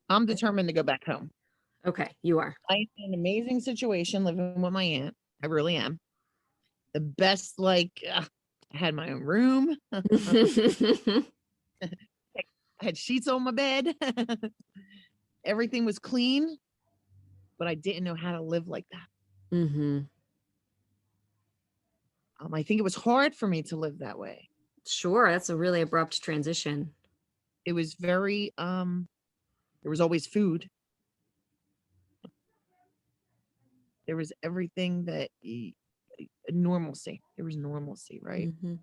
Speaker 2: I'm determined to go back home.
Speaker 1: okay, you are.
Speaker 2: I'm in an amazing situation living with my aunt. I really am. The best, like, I had my own room. I had sheets on my bed. Everything was clean, but I didn't know how to live like that.
Speaker 1: Mm-hmm.
Speaker 2: I think it was hard for me to live that way.
Speaker 1: Sure, that's a really abrupt transition.
Speaker 2: It was very there was always food. There was everything that normalcy. There was normalcy, right?
Speaker 1: Mm-hmm.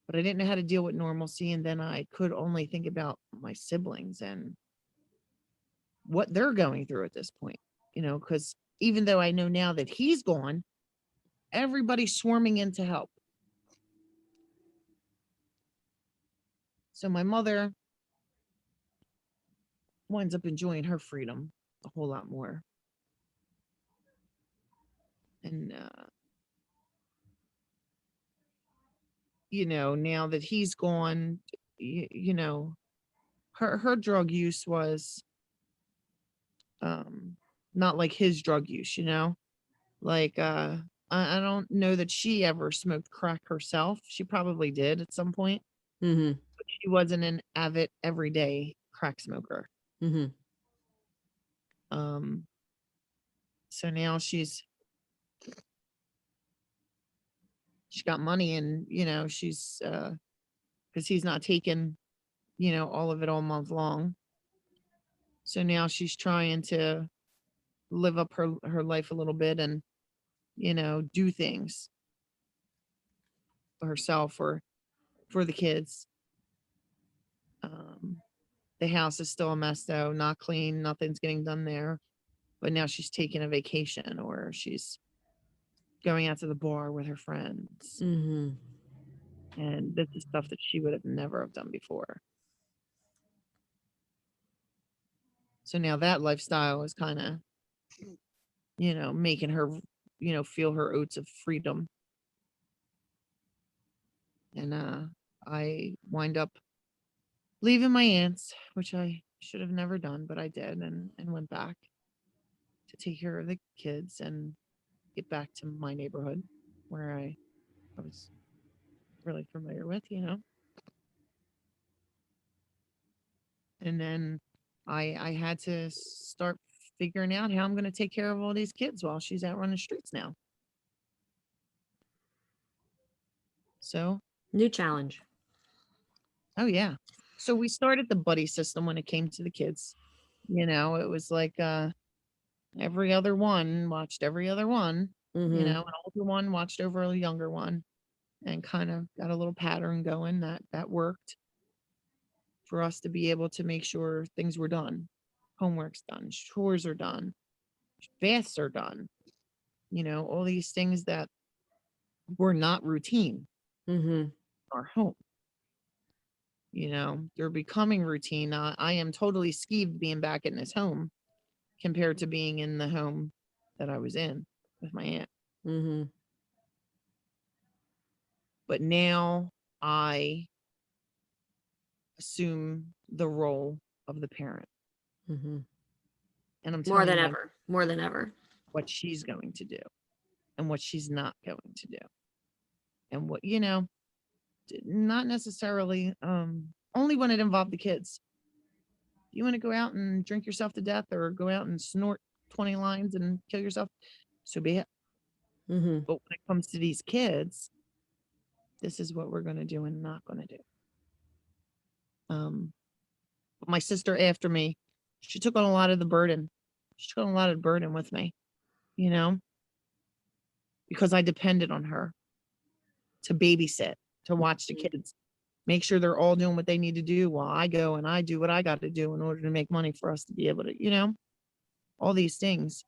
Speaker 2: But I didn't know how to deal with normalcy, and then I could only think about my siblings and what they're going through at this point. Because even though I know now that he's gone, everybody's swarming in to help. So my mother winds up enjoying her freedom a whole lot more. And now that he's gone, you know, her drug use was um not like his drug use, like I don't know that she ever smoked crack herself. She probably did at some point,
Speaker 1: Mm-hmm.
Speaker 2: but she wasn't an avid everyday crack smoker.
Speaker 1: Mm-hmm.
Speaker 2: um so now she's got money, and she's because he's not taking all of it all month long. So now she's trying to live up her life a little bit, and do things for herself or for the kids. um the house is still a mess, though, not clean, nothing's getting done there. But now she's taking a vacation, or she's going out to the bar with her friends,
Speaker 1: Mm-hmm.
Speaker 2: and this is stuff that she would have never have done before. So now that lifestyle is kind of making her feel her oats of freedom. And I wind up leaving my aunt's, which I should have never done, but I did, and went back to take care of the kids and get back to my neighborhood where I was really familiar with. And then I had to start figuring out how I'm going to take care of all these kids while she's out running streets now. So,
Speaker 1: New challenge.
Speaker 2: oh yeah. So we started the buddy system when it came to the kids. It was like every other one watched every other one,
Speaker 1: Mm-hmm.
Speaker 2: an older one watched over a younger one, and kind of got a little pattern going that worked for us to be able to make sure things were done. Homework's done, chores are done, baths are done, all these things that were not routine
Speaker 1: Mm-hmm.
Speaker 2: in our home. They're becoming routine. I am totally skeeved being back in this home compared to being in the home that I was in with my aunt.
Speaker 1: Mm-hmm.
Speaker 2: But now I assume the role of the parent.
Speaker 1: Mm-hmm.
Speaker 2: And I'm
Speaker 1: More
Speaker 2: telling
Speaker 1: than
Speaker 2: my
Speaker 1: ever. More than ever.
Speaker 2: what she's going to do and what she's not going to do. And what, not necessarily only when it involved the kids. You want to go out and drink yourself to death or go out and snort 20 lines and kill yourself, so be it.
Speaker 1: Mm-hmm.
Speaker 2: But when it comes to these kids, this is what we're going to do and not going to do. But my sister after me, she took on a lot of the burden. She took on a lot of the burden with me, you know, because I depended on her to babysit, to watch the kids, make sure they're all doing what they need to do while I go and I do what I got to do in order to make money for us to be able to, all these things.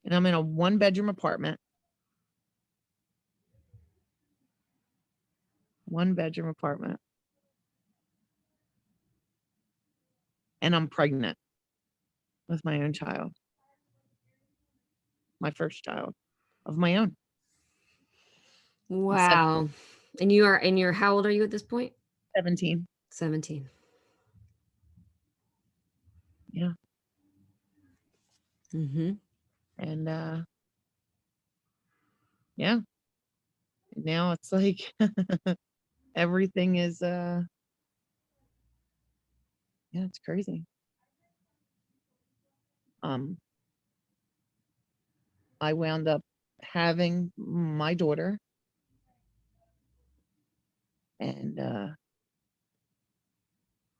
Speaker 2: And I'm in a 1-bedroom apartment. 1-bedroom apartment. And I'm pregnant with my own child, my first child of my own.
Speaker 1: Wow. And you're how old are you at this point?
Speaker 2: 17.
Speaker 1: 17.
Speaker 2: Yeah.
Speaker 1: Mm-hmm.
Speaker 2: And yeah, now it's like everything is yeah, it's crazy. Um I wound up having my daughter, and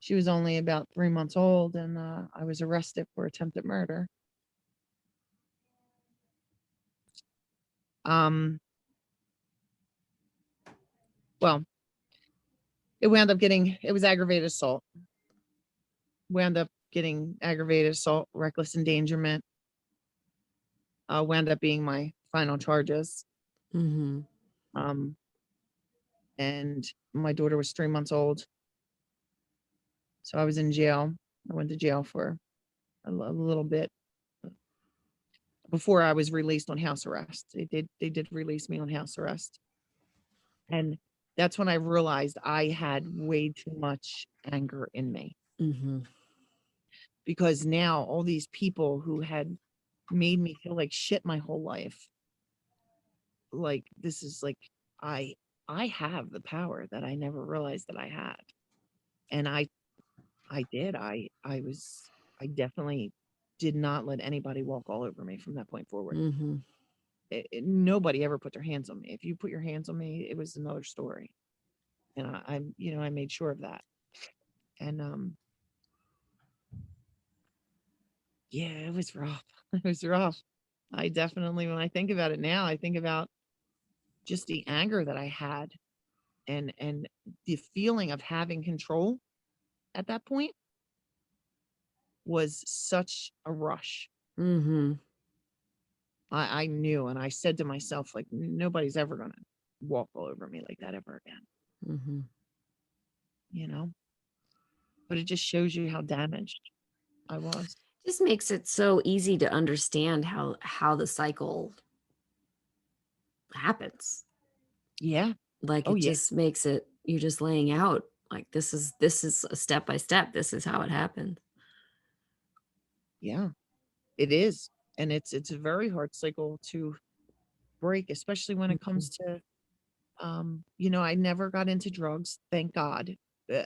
Speaker 2: she was only about 3 months old, and I was arrested for attempted murder. Um well, it was aggravated assault. Wound up getting aggravated assault, reckless endangerment, wound up being my final charges.
Speaker 1: Mm-hmm.
Speaker 2: Um, and my daughter was 3 months old. So I was in jail I went to jail for a little bit before I was released on house arrest. They did release me on house arrest. And that's when I realized I had way too much anger in me,
Speaker 1: Mm-hmm.
Speaker 2: because now all these people who had made me feel like shit my whole life, like this is like I I have the power that I never realized that I had. And I did. I definitely did not let anybody walk all over me from that point forward.
Speaker 1: Mm-hmm.
Speaker 2: Nobody ever put their hands on me. If you put your hands on me, it was another story. And I made sure of that. And yeah, it was rough. It was rough. I definitely, when I think about it now, I think about just the anger that I had, and the feeling of having control at that point was such a rush.
Speaker 1: Mm-hmm.
Speaker 2: I knew, and I said to myself, like, nobody's ever gonna walk all over me like that ever again,
Speaker 1: Mm-hmm.
Speaker 2: you know? But it just shows you how damaged I was.
Speaker 1: Just makes it so easy to understand how the cycle happens.
Speaker 2: Yeah.
Speaker 1: Like
Speaker 2: Oh
Speaker 1: it
Speaker 2: yeah.
Speaker 1: just makes it you're just laying out like this is a step by step. This is how it happened.
Speaker 2: Yeah. It is. And it's a very hard cycle to break, especially when it
Speaker 1: Mhm.
Speaker 2: comes to I never got into drugs, thank God.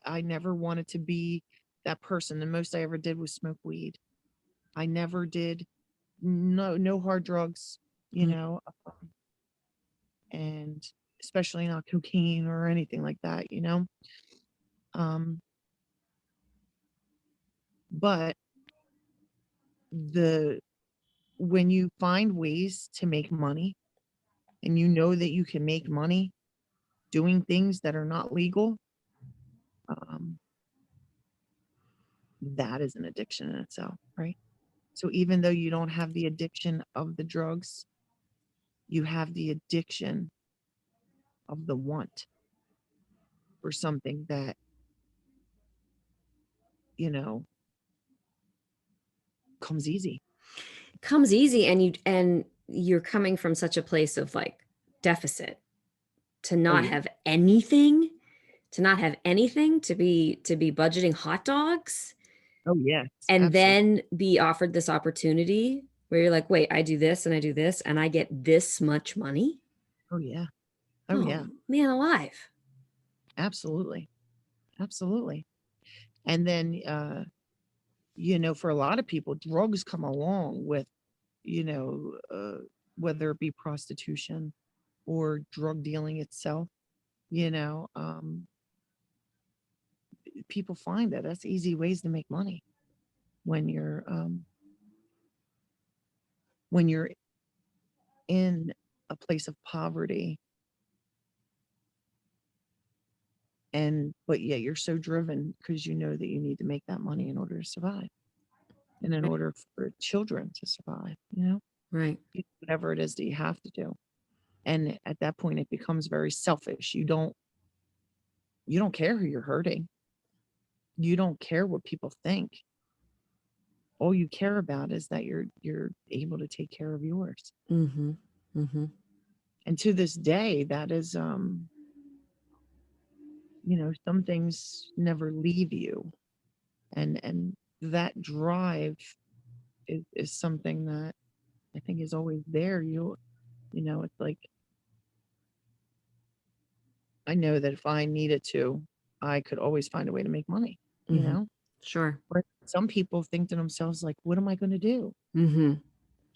Speaker 2: I never wanted to be that person. The most I ever did was smoke weed. I never did no hard drugs, you
Speaker 1: Mm.
Speaker 2: know, and especially not cocaine or anything like that. Um, but the when you find ways to make money and you know that you can make money doing things that are not legal, um, that is an addiction in itself, right? So even though you don't have the addiction of the drugs, you have the addiction of the want for something that, you know, comes easy.
Speaker 1: Comes easy and you're coming from such a place of like deficit to
Speaker 2: Oh
Speaker 1: not
Speaker 2: yeah.
Speaker 1: have anything, to be budgeting hot dogs
Speaker 2: Oh yes.
Speaker 1: and
Speaker 2: Absolutely.
Speaker 1: then be offered this opportunity where you're like, "Wait, I do this and I do this and I get this much money?"
Speaker 2: Oh yeah. Oh
Speaker 1: Oh,
Speaker 2: yeah.
Speaker 1: man alive.
Speaker 2: Absolutely. Absolutely. And then for a lot of people, drugs come along with, you know, uh, whether it be prostitution or drug dealing itself, you know, people find that that's easy ways to make money when you're in a place of poverty, and but yeah, you're so driven because you know that you need to make that money in order to survive and in
Speaker 1: Right.
Speaker 2: order for children to survive.
Speaker 1: Right.
Speaker 2: Whatever it is that you have to do. And at that point it becomes very selfish. You don't care who you're hurting. You don't care what people think. All you care about is that you're able to take care of yours.
Speaker 1: Mhm. Mhm.
Speaker 2: And to this day, that is some things never leave you. And that drive is something that I think is always there. It's like I know that if I needed to, I could always find a way to make money, you
Speaker 1: Mhm.
Speaker 2: know?
Speaker 1: Sure.
Speaker 2: But some people think to themselves, like, what am I going to do?
Speaker 1: Mhm.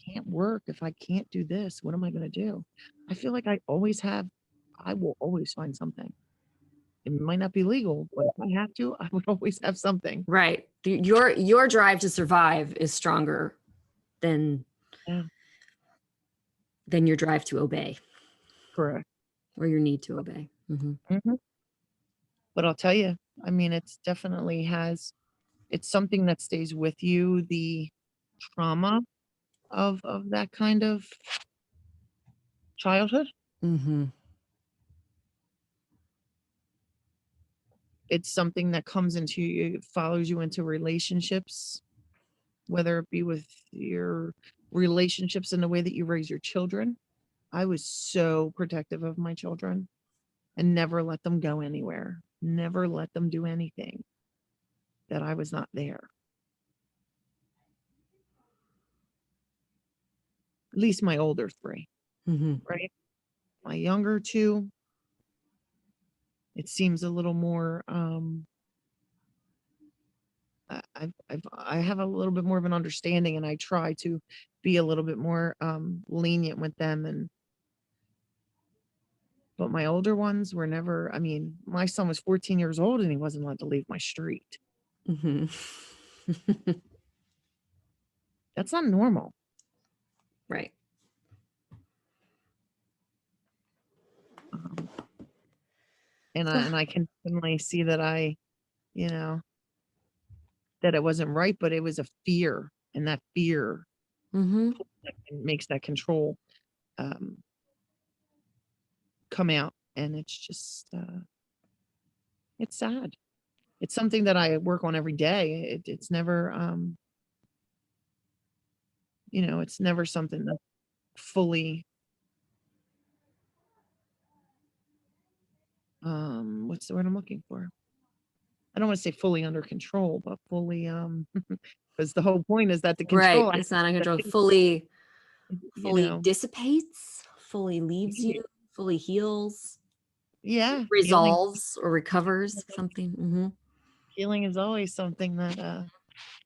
Speaker 2: Can't work if I can't do this. What am I going to do? I feel like I will always find something. It might not be legal, but if I have to, I would always have something.
Speaker 1: Right. Your drive to survive is stronger than
Speaker 2: Yeah,
Speaker 1: your drive to obey
Speaker 2: correct.
Speaker 1: or your need to obey. Mhm.
Speaker 2: Mhm. But I'll tell you, I mean, it's something that stays with you, the trauma of that kind of childhood.
Speaker 1: Mhm.
Speaker 2: it's something that comes into you, it follows you into relationships, whether it be with your relationships and the way that you raise your children. I was so protective of my children and never let them go anywhere, never let them do anything that I was not there. At least my older three,
Speaker 1: Mm-hmm.
Speaker 2: right? My younger two, it seems a little more I have a little bit more of an understanding, and I try to be a little bit more lenient with them. And but my older ones were never, I mean, my son was 14 years old and he wasn't allowed to leave my street.
Speaker 1: Mm-hmm.
Speaker 2: That's not normal.
Speaker 1: Right.
Speaker 2: Um, and
Speaker 1: So,
Speaker 2: I can definitely see that you know, that it wasn't right, but it was a fear, and that fear
Speaker 1: mm-hmm.
Speaker 2: makes that control um, come out, and it's just it's sad. It's something that I work on every day. It's never it's never something that fully what's the word I'm looking for? I don't want to say fully under control, but fully because the whole point is that the
Speaker 1: Right.
Speaker 2: control,
Speaker 1: It's not
Speaker 2: that
Speaker 1: uncontrolled.
Speaker 2: thing, you
Speaker 1: Fully
Speaker 2: know,
Speaker 1: dissipates, fully leaves
Speaker 2: yeah,
Speaker 1: you, fully heals,
Speaker 2: yeah,
Speaker 1: resolves or recovers something. Mm-hmm.
Speaker 2: healing is always something that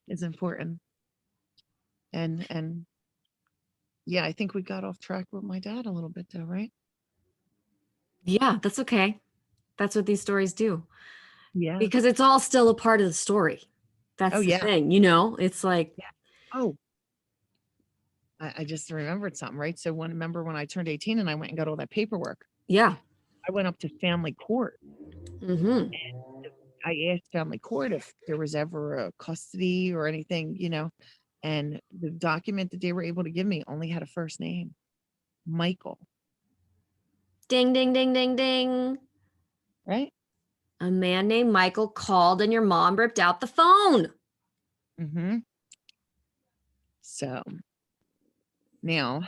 Speaker 2: is important. And yeah, I think we got off track with my dad a little bit though, right?
Speaker 1: Yeah, that's okay. That's what these stories do
Speaker 2: Yeah.
Speaker 1: because it's all still a part of the story.
Speaker 2: Oh
Speaker 1: That's the
Speaker 2: yeah.
Speaker 1: thing, you know, it's like,
Speaker 2: Yeah. Oh, I just remembered something, right? So remember when I turned 18 and I went and got all that paperwork,
Speaker 1: yeah.
Speaker 2: I went up to family court.
Speaker 1: Mm-hmm.
Speaker 2: I asked family court if there was ever a custody or anything, and the document that they were able to give me only had a first name, Michael,
Speaker 1: Ding, ding, ding, ding, ding.
Speaker 2: right?
Speaker 1: A man named Michael called and your mom ripped out the phone.
Speaker 2: Mm-hmm. So now,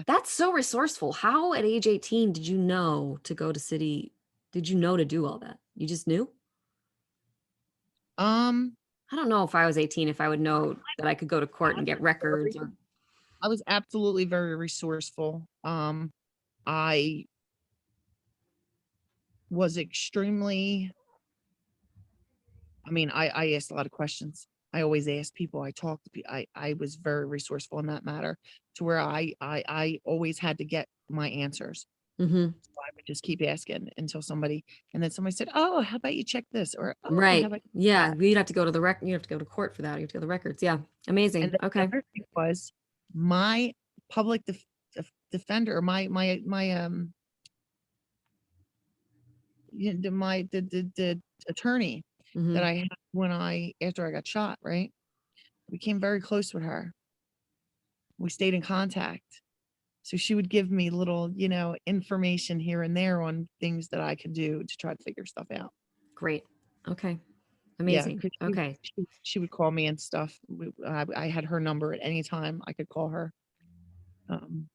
Speaker 1: That's so resourceful. How at age 18 did you know to go to city? Did you know to do all that? You just knew?
Speaker 2: um,
Speaker 1: I don't know if I was 18, if I would know that I could go to court and get records or.
Speaker 2: I was absolutely very resourceful. I was extremely, I mean, I asked a lot of questions. I always asked people. I talked to people. I was very resourceful in that matter, to where I always had to get my answers.
Speaker 1: Mhm.
Speaker 2: So I would just keep asking until and then somebody said, "Oh, how about you check this?" Or, "Oh, how
Speaker 1: Right.
Speaker 2: about
Speaker 1: Yeah.
Speaker 2: that?"
Speaker 1: You'd have to go to the you have to go to court for that. You have to go to the records. Yeah.
Speaker 2: And
Speaker 1: Amazing.
Speaker 2: then the
Speaker 1: Okay.
Speaker 2: other thing was my public defender, or my the attorney that
Speaker 1: Hmm.
Speaker 2: I had when after I got shot, right? I became very close with her. We stayed in contact. So she would give me little, information here and there on things that I could do to try to figure stuff out.
Speaker 1: Great. Okay.
Speaker 2: Yeah,
Speaker 1: Amazing.
Speaker 2: because
Speaker 1: Okay.
Speaker 2: she would call me and stuff. I had her number at any time I could call her. Um,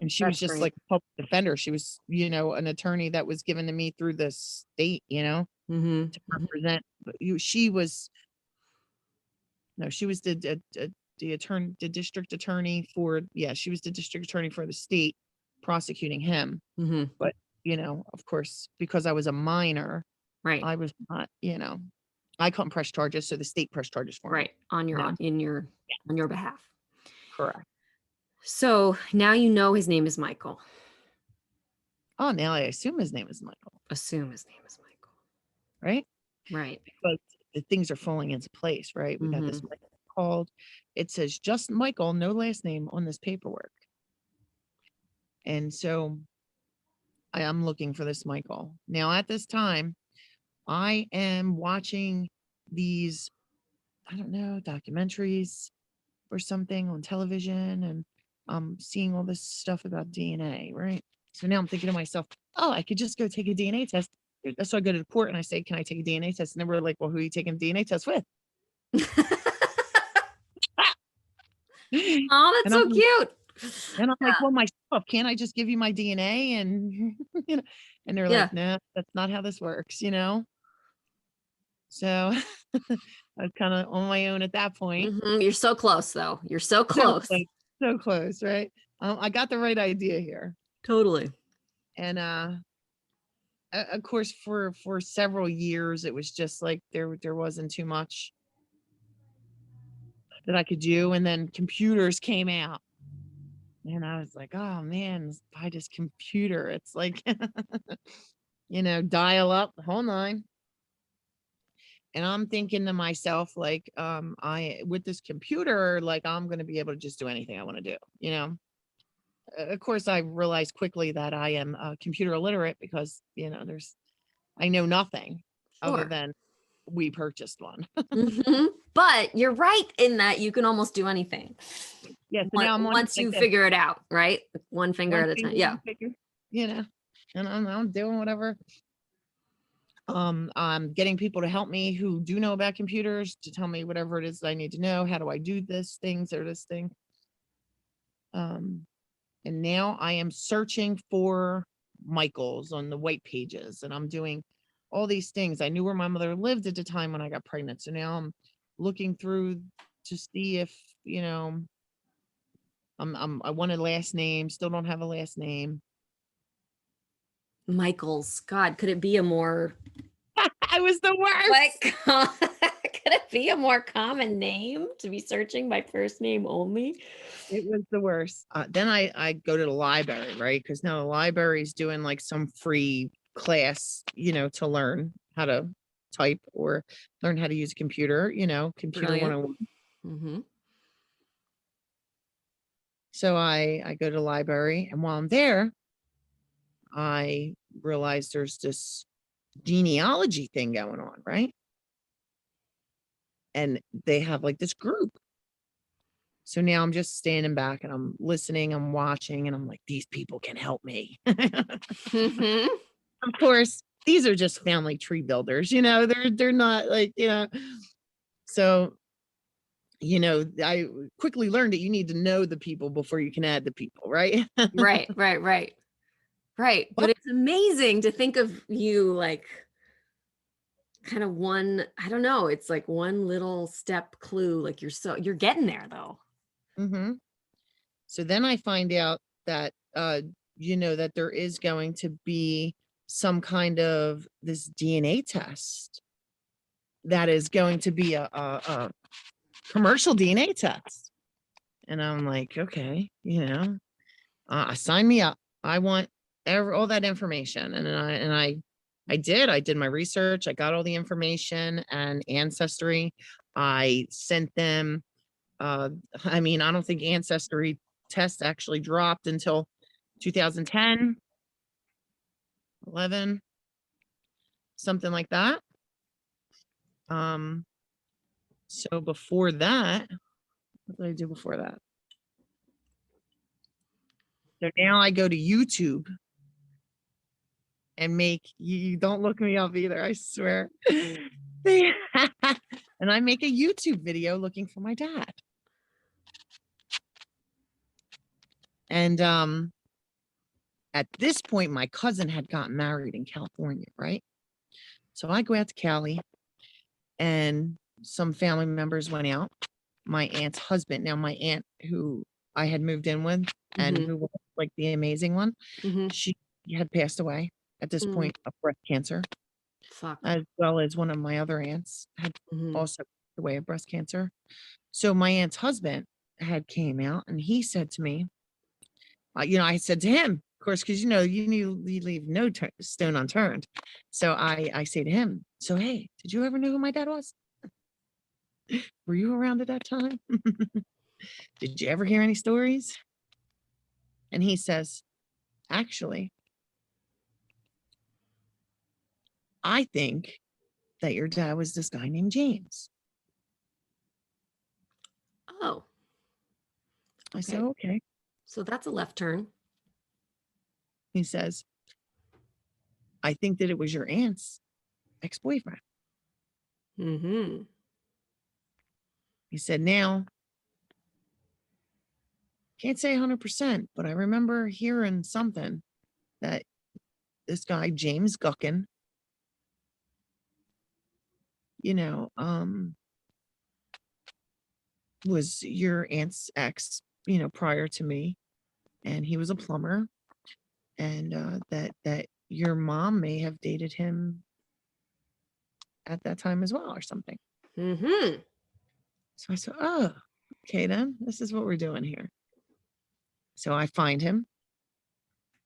Speaker 2: and she was
Speaker 1: That's
Speaker 2: just
Speaker 1: great.
Speaker 2: like a public defender. She was, an attorney that was given to me through the state,
Speaker 1: Hmm.
Speaker 2: to
Speaker 1: Hmm.
Speaker 2: represent. But she was, no, she was the district attorney for, yeah, she was the district attorney for the state prosecuting him.
Speaker 1: Hmm.
Speaker 2: But, of course, because I was a minor,
Speaker 1: Right.
Speaker 2: I was not, I couldn't press charges, so the state pressed charges for me.
Speaker 1: Right. On your
Speaker 2: No,
Speaker 1: on your behalf.
Speaker 2: correct.
Speaker 1: So now you know his name is Michael.
Speaker 2: Oh, now I assume his name is Michael,
Speaker 1: Assume his name is Michael.
Speaker 2: right?
Speaker 1: Right.
Speaker 2: Because the things are falling into place, right? We got
Speaker 1: Hmm.
Speaker 2: this Michael called. It says just Michael, no last name on this paperwork. And so I am looking for this Michael. Now, at this time, I am watching these, I don't know, documentaries or something on television, and seeing all this stuff about DNA, right? So now I'm thinking to myself, oh, I could just go take a DNA test So I go to the court and I say, can I take a DNA test? And they were like, well, who are you taking a DNA test with?
Speaker 1: Oh,
Speaker 2: And
Speaker 1: that's so cute.
Speaker 2: I'm like, well, myself, can't I just give you my DNA? And, and they're like,
Speaker 1: Yeah.
Speaker 2: no, that's not how this works. So I was kind of on my own at that point.
Speaker 1: You're so close, though. You're so
Speaker 2: So
Speaker 1: close.
Speaker 2: close, so close, right? I got the right idea here.
Speaker 1: Totally.
Speaker 2: And of course, for several years, it was just like there wasn't too much that I could do. And then computers came out. And I was like, oh man, buy this computer. It's like, dial up the whole nine. And I'm thinking to myself, like, I with this computer, like I'm gonna be able to just do anything I want to do. Of course, I realized quickly that I am computer illiterate because, I know nothing other
Speaker 1: Sure.
Speaker 2: than we purchased one.
Speaker 1: But you're right in that you can almost do anything.
Speaker 2: Yeah, so now I'm on
Speaker 1: Once
Speaker 2: like
Speaker 1: you
Speaker 2: this
Speaker 1: figure it out, right? One finger
Speaker 2: one
Speaker 1: at a time.
Speaker 2: finger,
Speaker 1: Yeah.
Speaker 2: one figure, you know, and I'm doing whatever. I'm getting people to help me who do know about computers to tell me whatever it is that I need to know. How do I do this thing? Um, and now I am searching for Michaels on the white pages, and I'm doing all these things. I knew where my mother lived at the time when I got pregnant, so now I'm looking through to see if I want a last name. Still don't have a last name.
Speaker 1: Michael's. God, could it be a more
Speaker 2: I was the worst.
Speaker 1: like could it be a more common name to be searching by first name only?
Speaker 2: It was the worst. Then I go to the library, right? Because now the library's doing like some free class, to learn how to type or learn how to use a computer, computer
Speaker 1: Brilliant.
Speaker 2: 101.
Speaker 1: Mm-hmm.
Speaker 2: So I go to the library, and while I'm there, I realize there's this genealogy thing going on, right? And they have like this group. So now I'm just standing back and I'm listening, I'm watching, and I'm like, these people can help me.
Speaker 1: Mm-hmm.
Speaker 2: Of course, these are just family tree builders, they're not like, so, I quickly learned that you need to know the people before you can add the people, right?
Speaker 1: Right, right, right. Right. But
Speaker 2: But
Speaker 1: it's amazing to think of you like kind of one, I don't know, it's like one little step clue. Like you're getting there though.
Speaker 2: hmm so then I find out that that there is going to be some kind of this DNA test that is going to be a commercial DNA test. And I'm like, okay, sign me up. I want all that information. And I did my research. I got all the information and Ancestry. I sent them, I mean, I don't think Ancestry test actually dropped until 2010, 11, something like that. So before that, what did I do before that? So now I go to YouTube and you don't look me up either, I swear. And I make a YouTube video looking for my dad. And at this point, my cousin had gotten married in California, right? So I go out to Cali, and some family members went out. My aunt's husband, now my aunt who I had moved in with and
Speaker 1: Mm-hmm.
Speaker 2: who was like the amazing one,
Speaker 1: Mm-hmm.
Speaker 2: she had passed away at this
Speaker 1: Mm.
Speaker 2: point of breast cancer,
Speaker 1: Fuck.
Speaker 2: as well as one of my other aunts had
Speaker 1: Mm-hmm.
Speaker 2: also passed away of breast cancer. So my aunt's husband had came out, and he said to me, I said to him, of course, because you leave no stone unturned. So I say to him, so hey, did you ever know who my dad was? Were you around at that time? Did you ever hear any stories? And he says, actually, I think that your dad was this guy named James.
Speaker 1: Oh,
Speaker 2: I said,
Speaker 1: okay.
Speaker 2: okay.
Speaker 1: So that's a left turn.
Speaker 2: He says, I think that it was your aunt's ex-boyfriend.
Speaker 1: Mm-hmm.
Speaker 2: He said, now, can't say 100%, but I remember hearing something that this guy, James Guckin, you know, was your aunt's ex, prior to me, and he was a plumber, and that your mom may have dated him at that time as well or something.
Speaker 1: Mm-hmm.
Speaker 2: So I said, oh, okay, then this is what we're doing here. So I find him.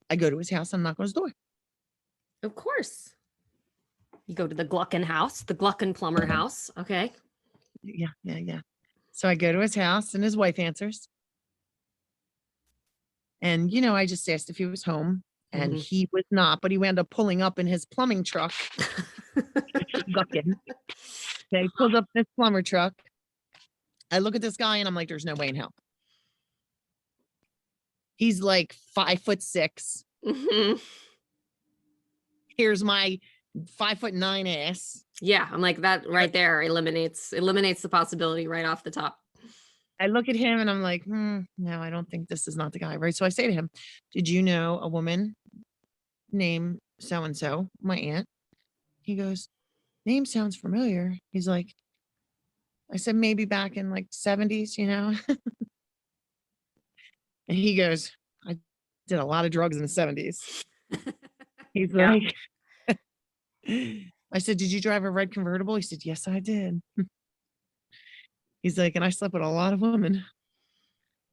Speaker 2: I go to his house and knock on his door.
Speaker 1: Of course. You go to the Gluckin house, the Gluckin plumber house. Okay.
Speaker 2: Yeah, yeah, yeah. So I go to his house and his wife answers. And, I just asked if he was home and
Speaker 1: Mm-hmm.
Speaker 2: he was not, but he wound up pulling up in his plumbing truck. Guckin. Okay, pulled up this plumber truck. I look at this guy and I'm like, there's no way in hell. He's like 5'6".
Speaker 1: Mm-hmm.
Speaker 2: Here's my 5'9" ass.
Speaker 1: Yeah, I'm like that right there eliminates the possibility right off the top.
Speaker 2: I look at him and I'm like, no, I don't think this is not the guy, right? So I say to him, did you know a woman named so and so, my aunt? He goes, name sounds familiar. He's like, I said maybe back in like 70s, And he goes, I did a lot of drugs in the 70s. He's
Speaker 1: Yeah.
Speaker 2: like, I said, did you drive a red convertible? He said, yes, I did. He's like, and I slept with a lot of women.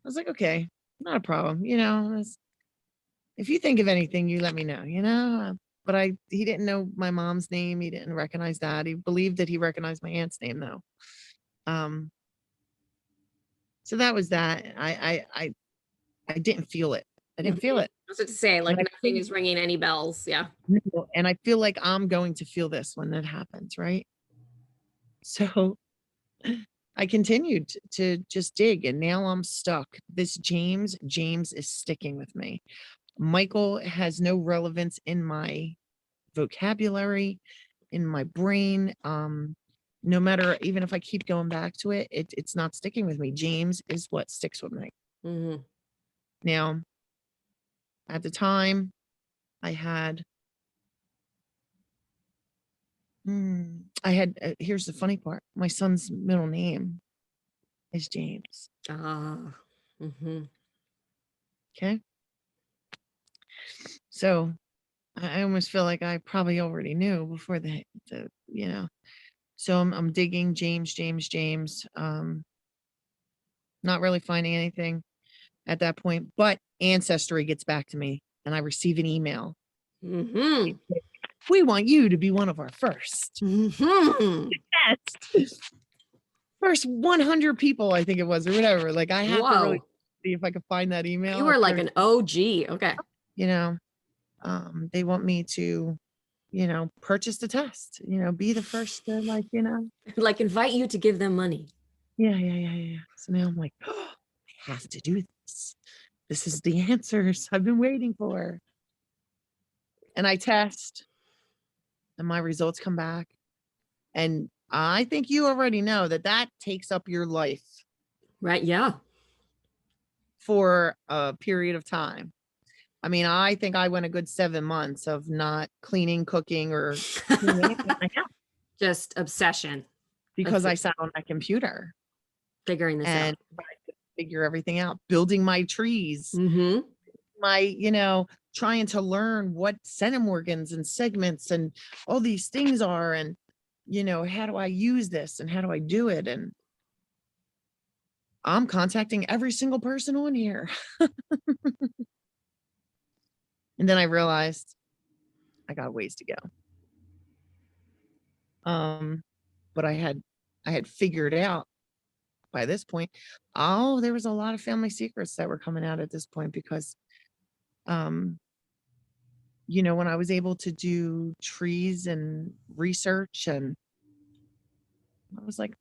Speaker 2: I was like, okay, not a problem. If you think of anything, you let me know. But he didn't know my mom's name. He didn't recognize that. He believed that he recognized my aunt's name though. So that was that. I didn't feel it. I didn't feel
Speaker 1: Mhm.
Speaker 2: it.
Speaker 1: I was about to say, like,
Speaker 2: And I
Speaker 1: nothing is ringing any bells. Yeah.
Speaker 2: and I feel like I'm going to feel this when that happens, right? So I continued to just dig and now I'm stuck. This James is sticking with me. Michael has no relevance in my vocabulary, in my brain. No matter, even if I keep going back to it, it's not sticking with me. James is what sticks with me.
Speaker 1: Mm-hmm.
Speaker 2: Now, at the time, I had, here's the funny part. My son's middle name is James.
Speaker 1: Ah. Mm-hmm.
Speaker 2: Okay. So I almost feel like I probably already knew before so I'm digging James, not really finding anything at that point, but Ancestry gets back to me and I receive an email.
Speaker 1: Mm-hmm.
Speaker 2: We want you to be one of our first.
Speaker 1: Mm-hmm.
Speaker 2: Yes. First 100 people, I think it was, or whatever. Like I have to really
Speaker 1: Whoa.
Speaker 2: see if I can find that email.
Speaker 1: You were like an OG. Okay.
Speaker 2: you know, they want me to, purchase the test, be the first to
Speaker 1: Like invite you to give them money.
Speaker 2: yeah. So now I'm like, oh, I have to do this. This is the answers I've been waiting for. And I test and my results come back. And I think you already know that takes up your life
Speaker 1: Right. Yeah.
Speaker 2: for a period of time. I mean, I think I went a good 7 months of not cleaning, cooking, or doing anything in my house
Speaker 1: Just obsession.
Speaker 2: because I sat on that computer
Speaker 1: Figuring this
Speaker 2: and
Speaker 1: out.
Speaker 2: tried to figure everything out, building my trees,
Speaker 1: Mm-hmm.
Speaker 2: trying to learn what centimorgans and segments and all these things are. And, how do I use this and how do I do it? And I'm contacting every single person on here. And then I realized I got ways to go. But I had figured out by this point, oh, there was a lot of family secrets that were coming out at this point because, um, when I was able to do trees and research and I was like,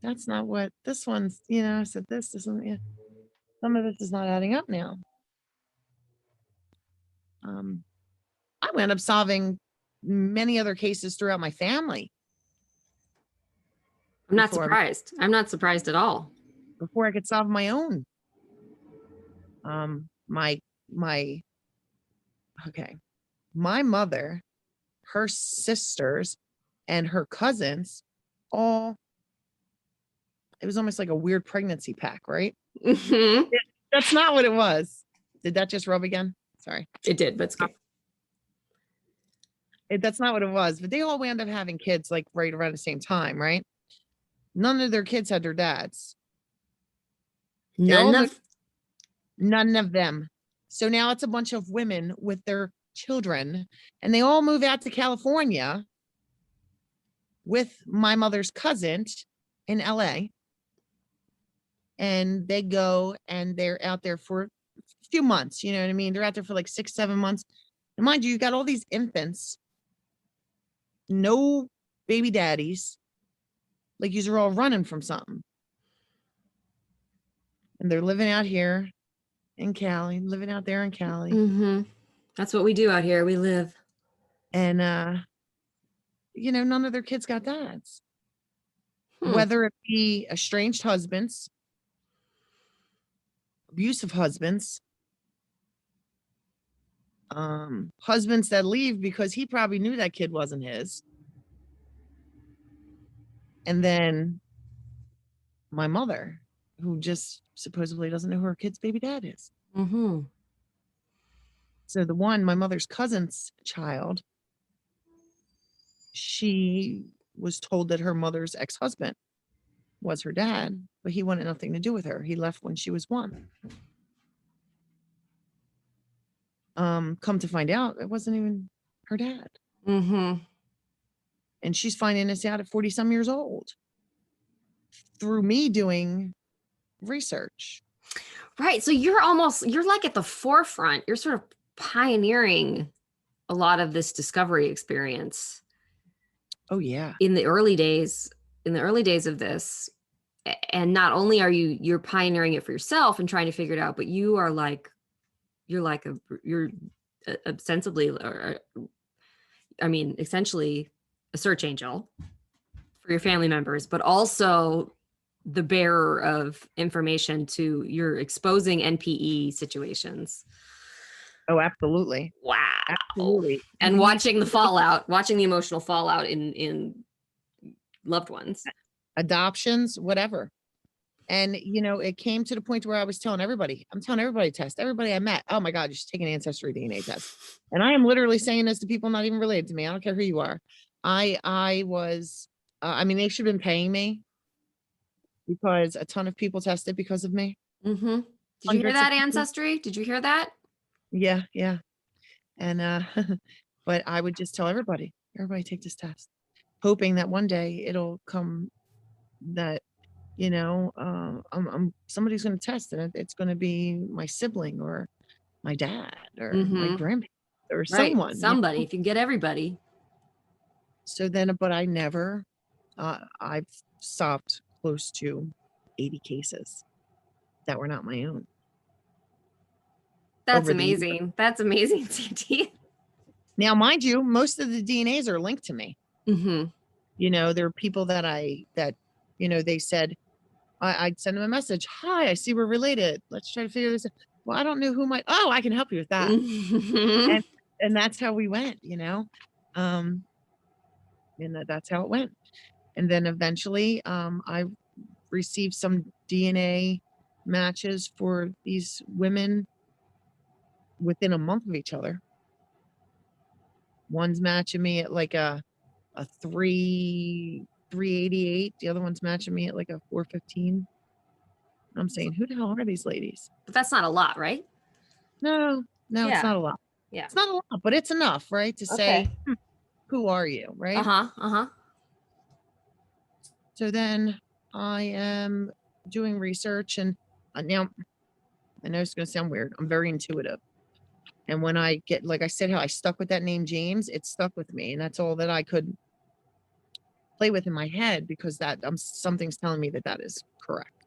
Speaker 2: that's not what this one's, I said, this isn't, yeah, some of this is not adding up now. Um, I wound up solving many other cases throughout my family
Speaker 1: I'm not
Speaker 2: before
Speaker 1: surprised. I'm not surprised at all.
Speaker 2: I could solve my own. My my okay, my mother, her sisters, and her cousins all, it was almost like a weird pregnancy pack, right?
Speaker 1: Mhm.
Speaker 2: That's not what it was. Did that just rub again? Sorry.
Speaker 1: It did, but it's okay.
Speaker 2: That's not what it was, but they all wound up having kids like right around the same time, right? None of their kids had their dads. They all
Speaker 1: None
Speaker 2: moved,
Speaker 1: of.
Speaker 2: none of them. So now it's a bunch of women with their children, and they all move out to California with my mother's cousin in LA. And they go and they're out there for a few months. You know what I mean? They're out there for like 6, 7 months. And mind you, you got all these infants, no baby daddies, like these are all running from something. And they're living out here in Cali, living out there in Cali.
Speaker 1: Mm-hmm. That's what we do out here. We live.
Speaker 2: And none of their kids got dads.
Speaker 1: Hmm.
Speaker 2: Whether it be estranged husbands, abusive husbands, husbands that leave because he probably knew that kid wasn't his. And then my mother, who just supposedly doesn't know who her kid's baby dad is.
Speaker 1: Mm-hmm.
Speaker 2: So the one, my mother's cousin's child, she was told that her mother's ex-husband was her dad, but he wanted nothing to do with her. He left when she was 1. Come to find out, it wasn't even her dad.
Speaker 1: Mm-hmm.
Speaker 2: And she's finding this out at 40 some years old through me doing research.
Speaker 1: Right. So you're like at the forefront. You're sort of pioneering a lot of this discovery experience
Speaker 2: Oh yeah.
Speaker 1: in the early days, of this. And not only are you're pioneering it for yourself and trying to figure it out, but you're ostensibly, or I mean, essentially a search angel for your family members, but also the bearer of information to you're exposing NPE situations.
Speaker 2: Oh, absolutely.
Speaker 1: Wow.
Speaker 2: Absolutely.
Speaker 1: And watching the emotional fallout in loved ones.
Speaker 2: Adoptions, whatever. And it came to the point where I'm telling everybody to test. Everybody I met, oh my God, you should take an ancestry DNA test. And I am literally saying this to people not even related to me. I don't care who you are. I was, they should have been paying me because a ton of people tested because of me.
Speaker 1: Mm-hmm. Did you hear
Speaker 2: Hundreds of
Speaker 1: that,
Speaker 2: people.
Speaker 1: Ancestry? Did you hear that?
Speaker 2: Yeah, yeah. And but I would just tell everybody take this test, hoping that one day it'll come that somebody's going to test and it's going to be my sibling or my dad or my
Speaker 1: Mm-hmm.
Speaker 2: grandparent or
Speaker 1: Right.
Speaker 2: someone.
Speaker 1: Somebody. If you can get everybody.
Speaker 2: So then, but I never, I've solved close to 80 cases that were not my own.
Speaker 1: That's
Speaker 2: Over the years.
Speaker 1: amazing. That's amazing, CT.
Speaker 2: Now, mind you, most of the DNAs are linked to me.
Speaker 1: Mm-hmm.
Speaker 2: There are people that they said, I'd send them a message. Hi, I see we're related. Let's try to figure this out. Well, I don't know who might, oh, I can help you with that.
Speaker 1: Mm-hmm.
Speaker 2: And that's how we went, and that's how it went. And then eventually, I received some DNA matches for these women within a month of each other. One's matching me at like a 388. The other one's matching me at like a 415. I'm saying, who the hell are these ladies?
Speaker 1: But that's not a lot, right?
Speaker 2: No,
Speaker 1: Yeah.
Speaker 2: it's not a lot.
Speaker 1: Yeah.
Speaker 2: It's not a lot, but it's enough, right? To say, who are you, right?
Speaker 1: Uh-huh. Uh-huh.
Speaker 2: So then I am doing research and now I know it's going to sound weird. I'm very intuitive. And when I get, like I said, how I stuck with that name, James, it stuck with me. And that's all that I could play with in my head because something's telling me that is correct.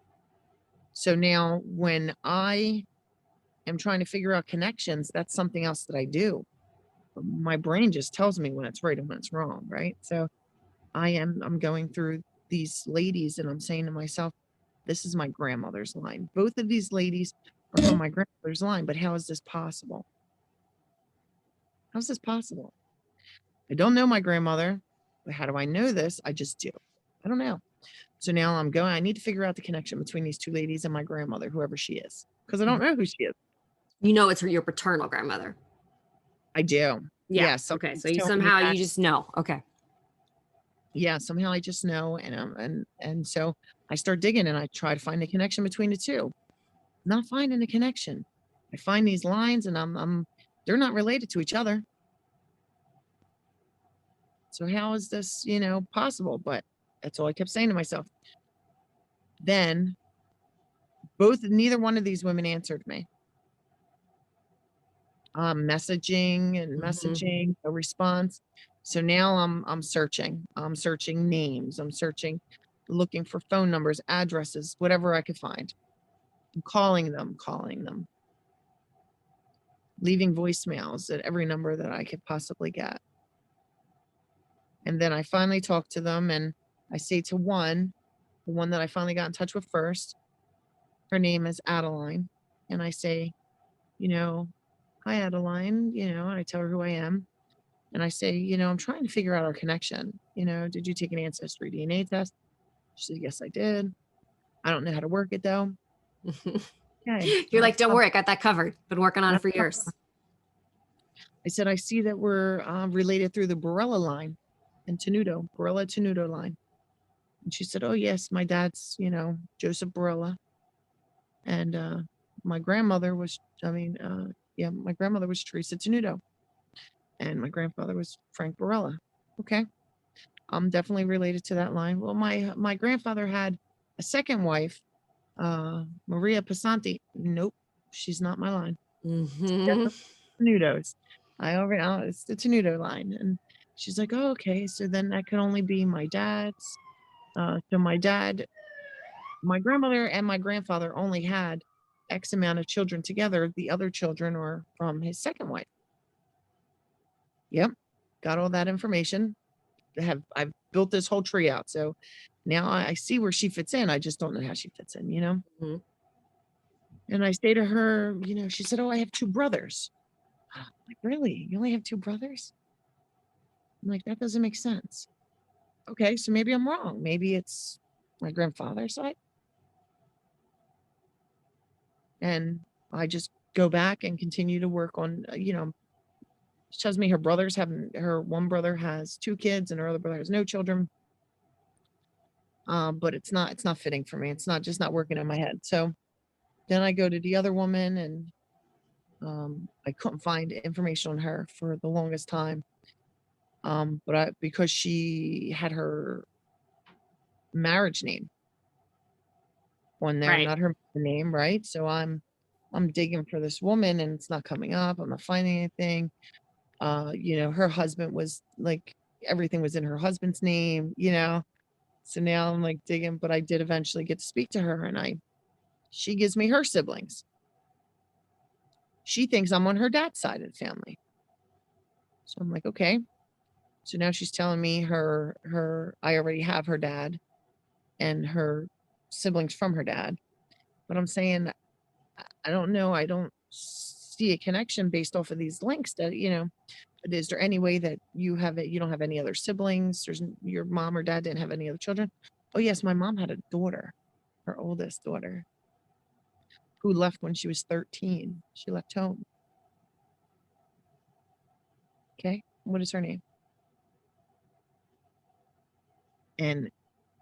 Speaker 2: So now when I am trying to figure out connections, that's something else that I do. my brain just tells me when it's right and when it's wrong, right? So I'm going through these ladies and I'm saying to myself, this is my grandmother's line. Both of these ladies are from my grandmother's line, but how is this possible? How's this possible? I don't know my grandmother, but how do I know this? I just do. I don't know. So now I need to figure out the connection between these two ladies and my grandmother, whoever she is, because I don't know who she is.
Speaker 1: You know it's your paternal grandmother.
Speaker 2: I do.
Speaker 1: Yeah.
Speaker 2: Yeah.
Speaker 1: Okay. So
Speaker 2: Something's
Speaker 1: you
Speaker 2: telling me
Speaker 1: somehow
Speaker 2: that.
Speaker 1: you just know. Okay.
Speaker 2: Yeah. Somehow I just know. And so I start digging and I try to find the connection between the two. Not finding the connection. I find these lines and they're not related to each other. So how is this, possible? But that's all I kept saying to myself. Then neither one of these women answered me. Messaging and
Speaker 1: Mhm.
Speaker 2: messaging, no response. So now I'm searching. I'm searching names. I'm searching, looking for phone numbers, addresses, whatever I could find. I'm calling them, leaving voicemails at every number that I could possibly get. And then I finally talk to them and I say to the one that I finally got in touch with first, her name is Adeline. And I say, you know, hi, Adeline, and I tell her who I am. And I say, I'm trying to figure out our connection. Did you take an ancestry DNA test? She said, yes, I did. I don't know how to work it though. Okay.
Speaker 1: You're like, don't worry, I got that covered. Been working on it
Speaker 2: That's
Speaker 1: for
Speaker 2: fine.
Speaker 1: years.
Speaker 2: I said, I see that we're related through the Barella line and Tenuto, Barella Tenuto line. And she said, oh, yes, my dad's, Joseph Barella. And my grandmother was, my grandmother was Teresa Tenuto. And my grandfather was Frank Barella. Okay. I'm definitely related to that line. Well, my grandfather had a second wife, Maria Passanti. Nope, she's not my line.
Speaker 1: Hmm.
Speaker 2: Definitely Tenutos. I already know it's the Tenuto line. And she's like, oh, okay. So then that could only be my dad's. So my grandmother and my grandfather only had X amount of children together. The other children are from his second wife. Yep. Got all that information. I've built this whole tree out. So now I see where she fits in. I just don't know how she fits in.
Speaker 1: Hmm.
Speaker 2: And I say to her, she said, oh, I have two brothers. I'm like, really? You only have two brothers? I'm like, that doesn't make sense. Okay, so maybe I'm wrong. Maybe it's my grandfather's side. And I just go back and continue to work on, she tells me her one brother has two kids and her other brother has no children. But it's not fitting for me. It's not just not working in my head. So then I go to the other woman and I couldn't find information on her for the longest time. But because she had her marriage name on there,
Speaker 1: Right.
Speaker 2: not her name, right? So I'm digging for this woman and it's not coming up. I'm not finding anything. Her husband was like everything was in her husband's name. So now I'm like digging, but I did eventually get to speak to her and she gives me her siblings. She thinks I'm on her dad's side of the family. So I'm like, okay. So now she's telling me I already have her dad and her siblings from her dad. But I'm saying I don't know. I don't see a connection based off of these links that, is there any way that you don't have any other siblings? Your mom or dad didn't have any other children? Oh yes, my mom had a daughter, her oldest daughter, who left when she was 13. She left home. Okay. What is her name? And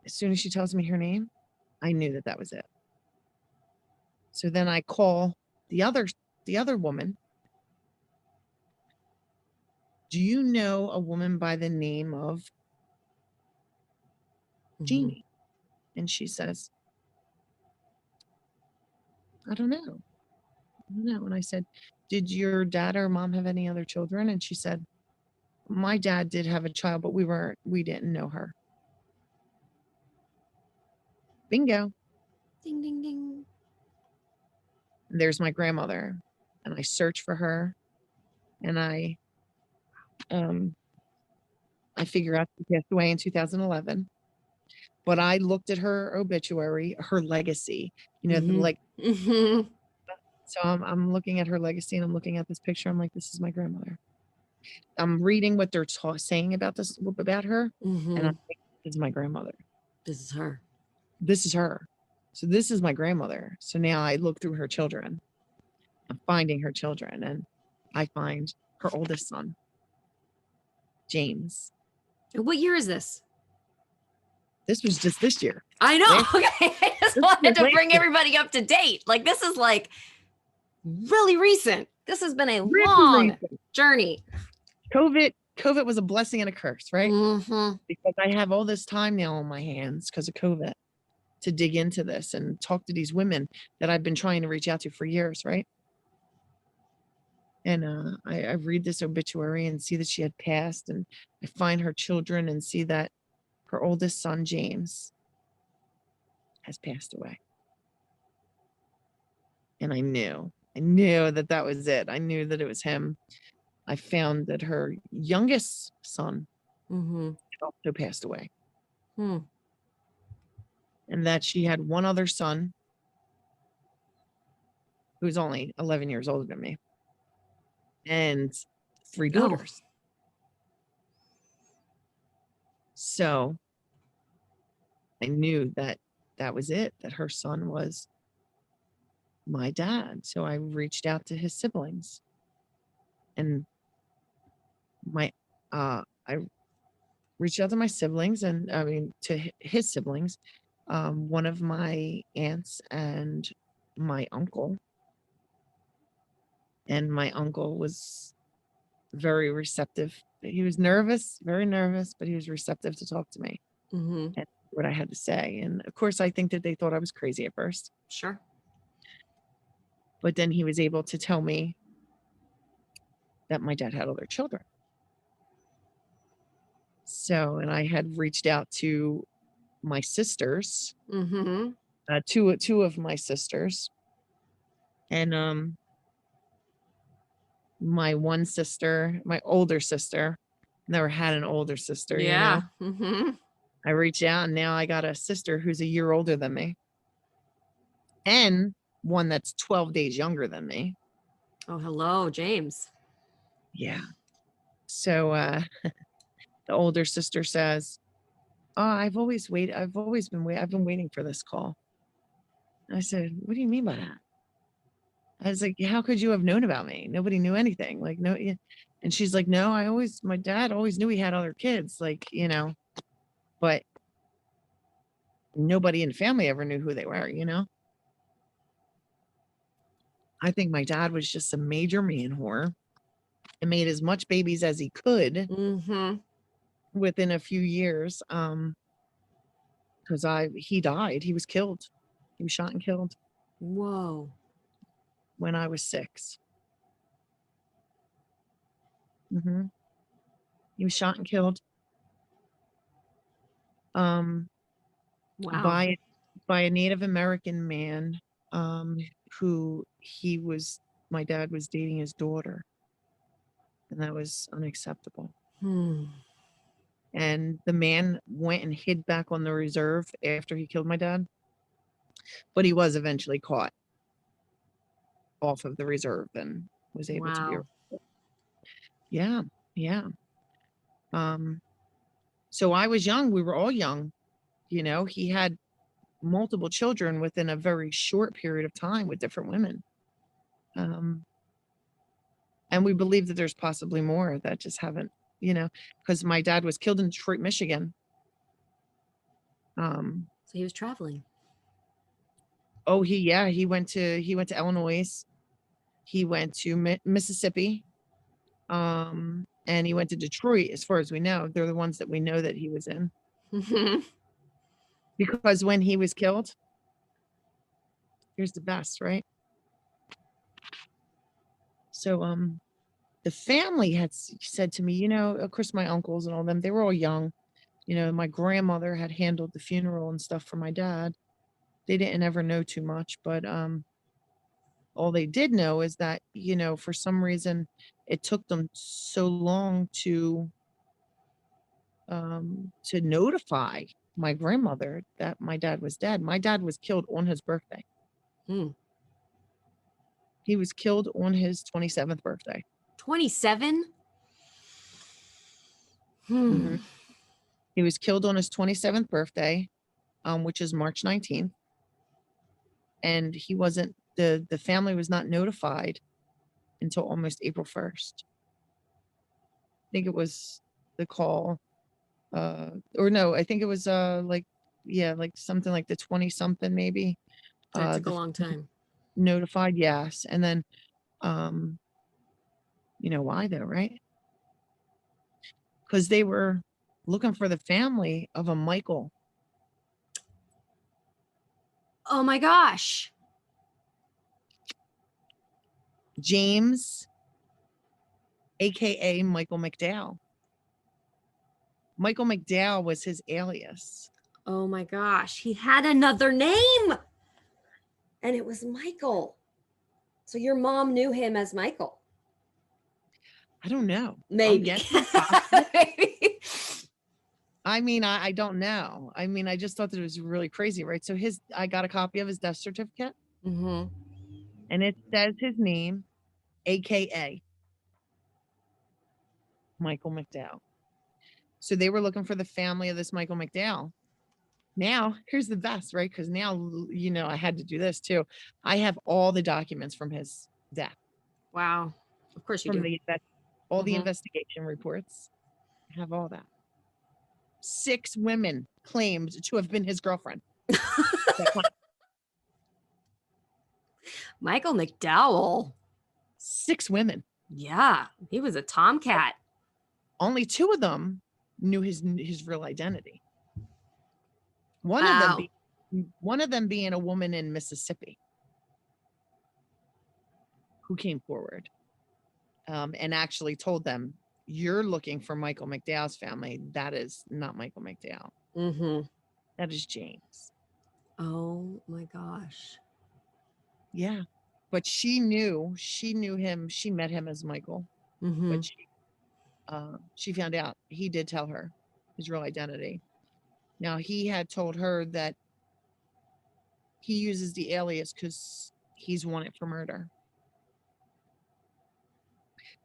Speaker 2: as soon as she tells me her name, I knew that that was it. So then I call the other woman. Do you know a woman by the name of
Speaker 1: Hmm.
Speaker 2: Jeannie? And she says, I don't know. I don't know. And I said, did your dad or mom have any other children? And she said, my dad did have a child, but we didn't know her. Bingo.
Speaker 1: Ding, ding, ding.
Speaker 2: And there's my grandmother. And I search for her and I Um, I figure out she passed away in 2011. But I looked at her obituary, her legacy,
Speaker 1: Mm-hmm. Mm-hmm.
Speaker 2: so I'm looking at her legacy and I'm looking at this picture. I'm like, this is my grandmother. I'm reading what they're saying about about her, and
Speaker 1: Mm-hmm.
Speaker 2: I'm like, this is my grandmother.
Speaker 1: This is her.
Speaker 2: This is her. So this is my grandmother. So now I look through her children. I'm finding her children, and I find her oldest son, James.
Speaker 1: What year is this?
Speaker 2: This was just this year.
Speaker 1: I know.
Speaker 2: Last,
Speaker 1: Okay. I just
Speaker 2: this
Speaker 1: wanted
Speaker 2: was
Speaker 1: to
Speaker 2: last
Speaker 1: bring
Speaker 2: year.
Speaker 1: everybody up to date. Like, this is like really recent. This has been a
Speaker 2: Really
Speaker 1: long
Speaker 2: recent.
Speaker 1: journey.
Speaker 2: COVID was a blessing and a curse, right?
Speaker 1: Mm-hmm.
Speaker 2: Because I have all this time now on my hands because of COVID to dig into this and talk to these women that I've been trying to reach out to for years, right? And I read this obituary and see that she had passed, and I find her children and see that her oldest son, James, has passed away. And I knew that that was it. I knew that it was him. I found that her youngest son
Speaker 1: Mm-hmm.
Speaker 2: also passed away,
Speaker 1: Hmm.
Speaker 2: and that she had one other son who's only 11 years older than me, and three
Speaker 1: Oh.
Speaker 2: daughters. So I knew that that was it, that her son was my dad. So I reached out to his siblings, and my I reached out to my siblings, and I mean to his siblings, one of my aunts and my uncle. And my uncle was very receptive. He was nervous, very nervous, but he was receptive to talk to me
Speaker 1: Mm-hmm.
Speaker 2: and what I had to say. And of course, I think that they thought I was crazy at first,
Speaker 1: Sure.
Speaker 2: but then he was able to tell me that my dad had other children. So, and I had reached out to my sisters,
Speaker 1: Mm-hmm.
Speaker 2: two of my sisters, and my one sister, my older sister, never had an older sister,
Speaker 1: Yeah. Mm-hmm.
Speaker 2: I reached out, and now I got a sister who's a year older than me, and one that's 12 days younger than me.
Speaker 1: Oh, hello, James.
Speaker 2: Yeah. So the older sister says, "Oh, I've been waiting for this call." I said, "What do you mean by that?" I was like, "How could you have known about me? Nobody knew anything." Like, no, yeah. And she's like, "No, my dad always knew he had other kids, like, but nobody in the family ever knew who they were. I think my dad was just a major man whore and made as much babies as he could
Speaker 1: Mm-hmm.
Speaker 2: within a few years. Because he died. He was killed. He was shot and killed
Speaker 1: Whoa.
Speaker 2: when I was 6. Hmm. He was shot and killed um,
Speaker 1: Wow.
Speaker 2: by by a Native American man, um, who my dad was dating his daughter, and that was unacceptable.
Speaker 1: Hmm.
Speaker 2: And the man went and hid back on the reserve after he killed my dad, but he was eventually caught off of the reserve and was able to be.
Speaker 1: Wow.
Speaker 2: Yeah, yeah. Um, so I was young. We were all young. He had multiple children within a very short period of time with different women. Um, and we believe that there's possibly more that just haven't, because my dad was killed in Detroit, Michigan. Um,
Speaker 1: So he was traveling.
Speaker 2: oh, he went to Illinois. He went to Mississippi. And he went to Detroit, as far as we know. They're the ones that we know that he was in.
Speaker 1: Mm-hmm.
Speaker 2: Because when he was killed, here's the best, right? So the family had said to me, of course my uncles and all them, they were all young. My grandmother had handled the funeral and stuff for my dad. They didn't ever know too much, but all they did know is that, for some reason, it took them so long to notify my grandmother that my dad was dead. My dad was killed on his birthday.
Speaker 1: Hmm.
Speaker 2: He was killed on his 27th birthday.
Speaker 1: 27? Hmm.
Speaker 2: Mhm. He was killed on his 27th birthday, which is March 19th, and he wasn't the family was not notified until almost April 1st. I think it was the call, or no, I think it was, like, yeah, like something like the 20 something maybe,
Speaker 1: So it took a
Speaker 2: the
Speaker 1: long
Speaker 2: family
Speaker 1: time.
Speaker 2: notified, yes, and then, um, you know why though, right? Because they were looking for the family of a Michael.
Speaker 1: Oh my gosh.
Speaker 2: James, AKA Michael McDowell. Michael McDowell was his alias.
Speaker 1: Oh my gosh. He had another name and it was Michael. So your mom knew him as Michael.
Speaker 2: I don't know. I'm
Speaker 1: Maybe.
Speaker 2: guessing possibly.
Speaker 1: Maybe.
Speaker 2: I mean, I don't know. I mean, I just thought that it was really crazy, right? So I got a copy of his death certificate,
Speaker 1: Mm-hmm.
Speaker 2: and it says his name, AKA Michael McDowell. So they were looking for the family of this Michael McDowell. Now, here's the best, right? Because now, I had to do this too. I have all the documents from his death,
Speaker 1: Wow. Of course you
Speaker 2: from
Speaker 1: do.
Speaker 2: all the
Speaker 1: Mm-hmm.
Speaker 2: investigation reports. I have all that. 6 women claimed to have been his girlfriend.
Speaker 1: Michael McDowell.
Speaker 2: 6 women.
Speaker 1: Yeah. He was a tomcat.
Speaker 2: Only 2 of them knew his real identity. One of them
Speaker 1: Wow.
Speaker 2: being a woman in Mississippi who came forward, and actually told them, "You're looking for Michael McDowell's family. That is not Michael McDowell.
Speaker 1: Mm-hmm.
Speaker 2: That is James."
Speaker 1: Oh my gosh.
Speaker 2: Yeah, but she knew him. She met him as Michael,
Speaker 1: Mm-hmm.
Speaker 2: but she found out he did tell her his real identity. Now he had told her that he uses the alias because he's wanted for murder.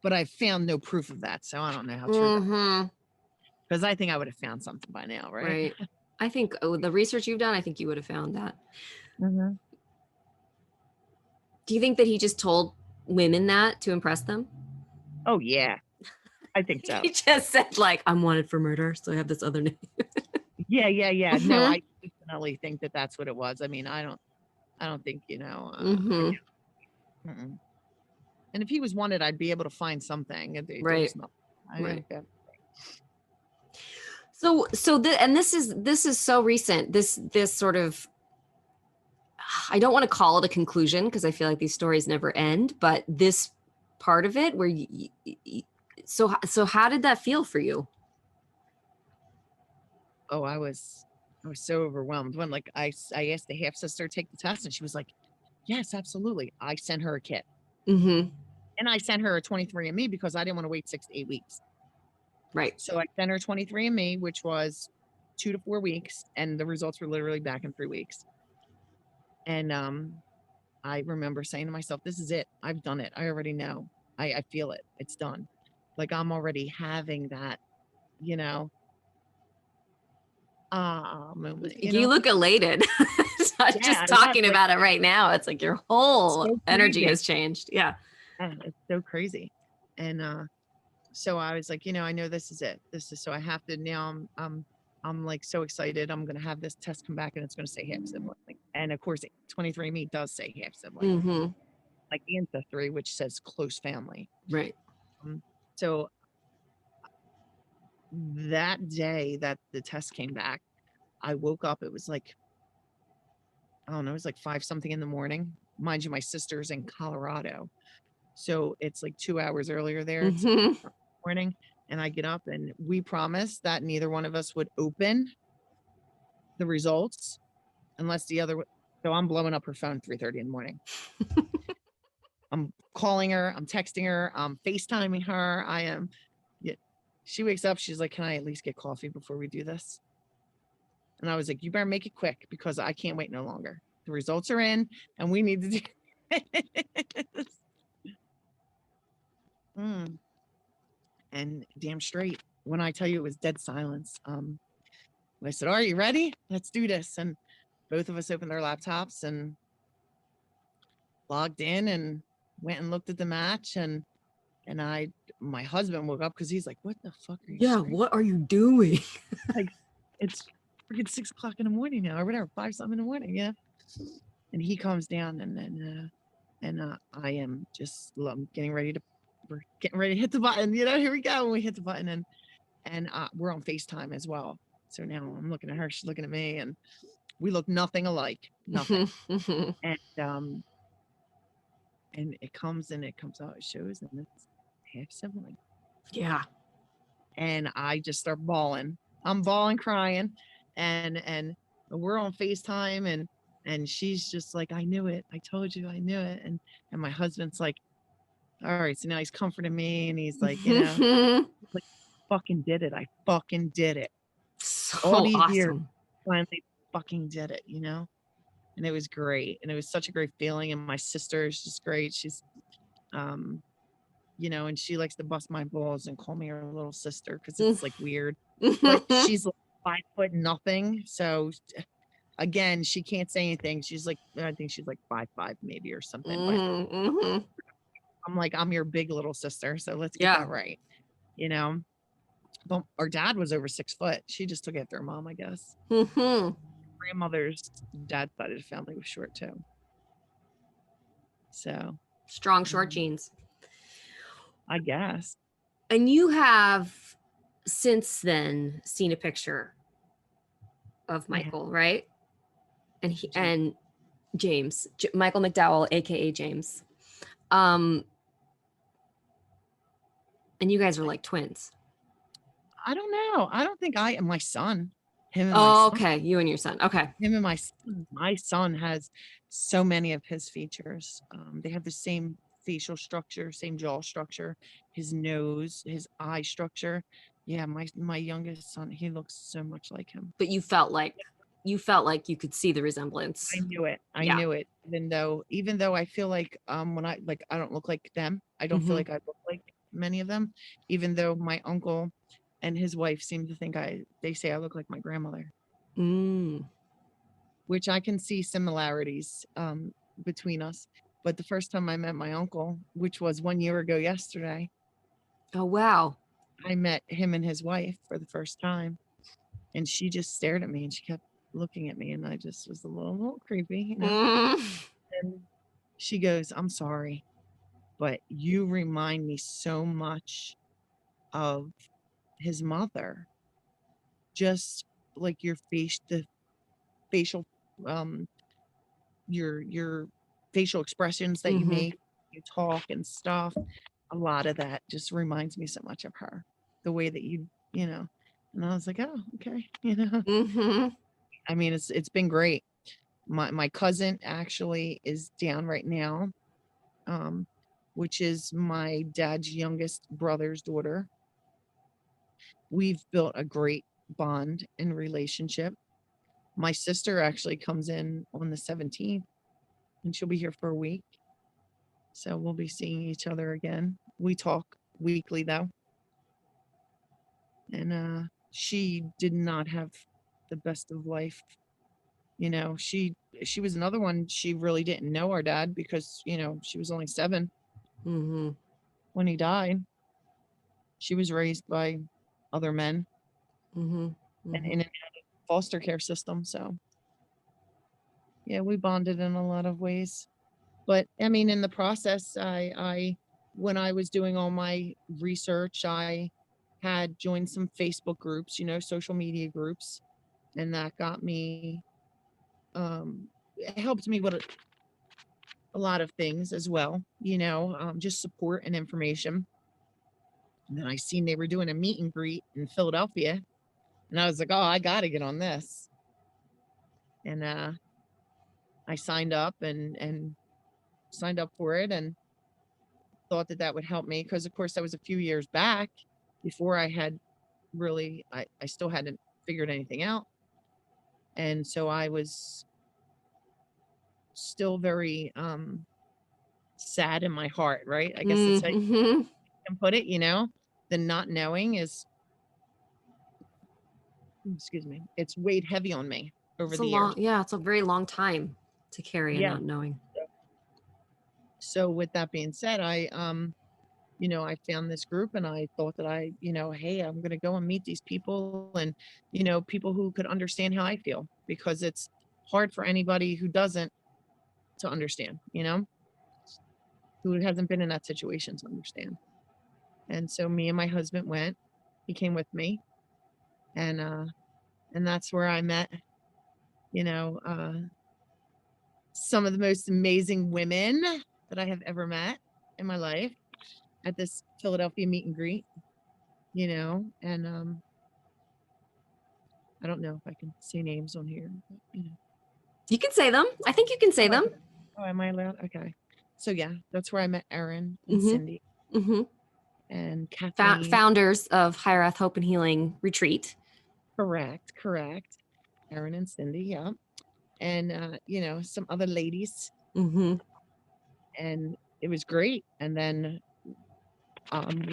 Speaker 2: But I found no proof of that, so I don't know how true that.
Speaker 1: Mm-hmm.
Speaker 2: Because I think I would have found something by now, right?
Speaker 1: Right. I think the research you've done, I think you would have found that.
Speaker 2: Mhm.
Speaker 1: Do you think that he just told women that to impress them?
Speaker 2: Oh yeah, I think so.
Speaker 1: He just said, like, I'm wanted for murder, so I have this other name.
Speaker 2: Yeah. No,
Speaker 1: Mm-hmm.
Speaker 2: I definitely think that that's what it was. I mean, I don't think, I
Speaker 1: Mm-hmm.
Speaker 2: mm-mm. And if he was wanted, I'd be able to find something. There
Speaker 1: Right.
Speaker 2: was nothing.
Speaker 1: Right.
Speaker 2: I
Speaker 1: And this is so recent. This sort of, I don't want to call it a conclusion because I feel like these stories never end, but this part of it where so how did that feel for you?
Speaker 2: oh, I was so overwhelmed when, like, I asked the half sister to take the test, and she was like, "Yes, absolutely." I sent her a kit,
Speaker 1: Mm-hmm.
Speaker 2: and I sent her a 23andMe because I didn't want to wait 6 to 8 weeks.
Speaker 1: Right.
Speaker 2: So I sent her 23andMe, which was 2 to 4 weeks, and the results were literally back in 3 weeks. And I remember saying to myself, "This is it. I've done it. I already know. I feel it. It's done." Like, I'm already having that, you know, moment,
Speaker 1: You look elated.
Speaker 2: Yeah,
Speaker 1: Just
Speaker 2: I was
Speaker 1: talking
Speaker 2: like,
Speaker 1: about it right now, it's like your whole
Speaker 2: so
Speaker 1: energy
Speaker 2: crazy.
Speaker 1: has changed. Yeah.
Speaker 2: Yeah, it's so crazy. And so I was like, I know this is it. This is so I have to now. I'm like so excited. I'm gonna have this test come back and it's gonna say half sibling. And of course, 23andMe does say half sibling,
Speaker 1: Mm-hmm.
Speaker 2: like Ancestry, which says close family.
Speaker 1: Right.
Speaker 2: So that day that the test came back, I woke up. It was like, I don't know, it was like 5 something in the morning. Mind you, my sister's in Colorado. So it's like 2 hours earlier there. It's
Speaker 1: Mm-hmm.
Speaker 2: morning. And I get up and we promised that neither one of us would open the results unless the other. So I'm blowing up her phone 3:30 in the morning. I'm calling her, I'm texting her, I'm FaceTiming her. Yeah. She wakes up, she's like, "Can I at least get coffee before we do this?" And I was like, "You better make it quick because I can't wait no longer. The results are in and we need to do this." Mm. And damn straight, when I tell you it was dead silence, I said, "Are you ready? Let's do this." And both of us opened our laptops and logged in and went and looked at the match. And my husband woke up because he's like, "What the fuck are you
Speaker 1: Yeah,
Speaker 2: screaming?
Speaker 1: what are you doing?
Speaker 2: Like, it's freaking 6 o'clock in the morning now, or whatever, 5 something in the morning, yeah." And he comes down, and then I am just we're getting ready to hit the button. Here we go. When we hit the button, and we're on FaceTime as well. So now I'm looking at her, she's looking at me, and we look nothing alike, nothing. And it comes out, it shows, and it's half sibling.
Speaker 1: Yeah.
Speaker 2: And I just start bawling. I'm bawling, crying, and we're on FaceTime, and she's just like, "I knew it. I told you, I knew it." And my husband's like, "All right." So now he's comforting me, and he's like, like, "Fucking did it. I fucking did it. All
Speaker 1: So
Speaker 2: these years,
Speaker 1: awesome.
Speaker 2: finally fucking did it, And it was great, and it was such a great feeling. And my sister is just great. She's, um, and she likes to bust my balls and call me her little sister because it's like weird. But she's like 5 foot nothing. So again, she can't say anything. She's like, I think she's like 5'5" maybe or something. But I'm like, I'm your big little sister. So let's get
Speaker 1: Yeah.
Speaker 2: that right. You know, but our dad was over 6 foot. She just took after her mom, I guess. Grandmother's dad's side of the family was short too. So
Speaker 1: Strong short genes.
Speaker 2: I guess.
Speaker 1: And you have since then seen a picture of Michael, right? And James, Michael McDowell, aka James. And you guys are like twins.
Speaker 2: I don't know. I don't think I am my son. Him and my
Speaker 1: Oh,
Speaker 2: son.
Speaker 1: okay. You and your son. Okay.
Speaker 2: Him and my son has so many of his features. They have the same facial structure, same jaw structure, his nose, his eye structure. Yeah, my youngest son, he looks so much like him.
Speaker 1: But you felt like you could see the resemblance.
Speaker 2: I knew it. I
Speaker 1: Yeah.
Speaker 2: knew it. Even though I feel like when I don't look like them. I don't feel like I look like many of them. Even though my uncle and his wife seem to think they say I look like my grandmother. Which I can see similarities between us. But the first time I met my uncle, which was 1 year ago yesterday,
Speaker 1: Oh, wow.
Speaker 2: I met him and his wife for the first time. And she just stared at me and she kept looking at me. And I just was a little creepy, And she goes, "I'm sorry, but you remind me so much of his mother. Just like your face, the facial your facial expressions that you make, you talk and stuff. A lot of that just reminds me so much of her. The way that and I was like, "Oh, okay." I mean, it's been great. My cousin actually is down right now, which is my dad's youngest brother's daughter. We've built a great bond and relationship. My sister actually comes in on the 17th, and she'll be here for a week. So we'll be seeing each other again. We talk weekly though. And she did not have the best of life. She was another one. She really didn't know our dad because, she was only 7 when he died. She was raised by other men and in a foster care system. So yeah, we bonded in a lot of ways. But I mean, in the process, when I was doing all my research, I had joined some Facebook groups, social media groups, and that got me, it helped me with a lot of things as well, just support and information. And then I seen they were doing a meet and greet in Philadelphia, and I was like, "Oh, I got to get on this." And I signed up and signed up for it, and thought that that would help me because, of course, that was a few years back before I had really, I still hadn't figured anything out. And so I was still very sad in my heart, right? I guess that's how you
Speaker 1: Mm-hmm.
Speaker 2: can put it, the not knowing is, excuse me, it's weighed heavy on me over the years.
Speaker 1: It's a very long time to carry a
Speaker 2: Yeah.
Speaker 1: not knowing.
Speaker 2: So with that being said, I found this group and I thought that hey, I'm going to go and meet these people and, people who could understand how I feel because it's hard for anybody who doesn't to understand, who hasn't been in that situation to understand. And so me and my husband went, he came with me and that's where I met, you know, uh, some of the most amazing women that I have ever met in my life at this Philadelphia meet and greet, and I don't know if I can say names on here, but,
Speaker 1: You can say them. I think you can say
Speaker 2: Oh, I
Speaker 1: them.
Speaker 2: can. Oh, am I allowed? Okay. So yeah, that's where I met Erin and
Speaker 1: Mm-hmm.
Speaker 2: Cindy
Speaker 1: Mm-hmm.
Speaker 2: and Kathleen.
Speaker 1: Founders of Higher Earth Hope and Healing Retreat.
Speaker 2: Correct. Erin and Cindy, yeah. And some other ladies.
Speaker 1: Mm-hmm.
Speaker 2: And it was great. And then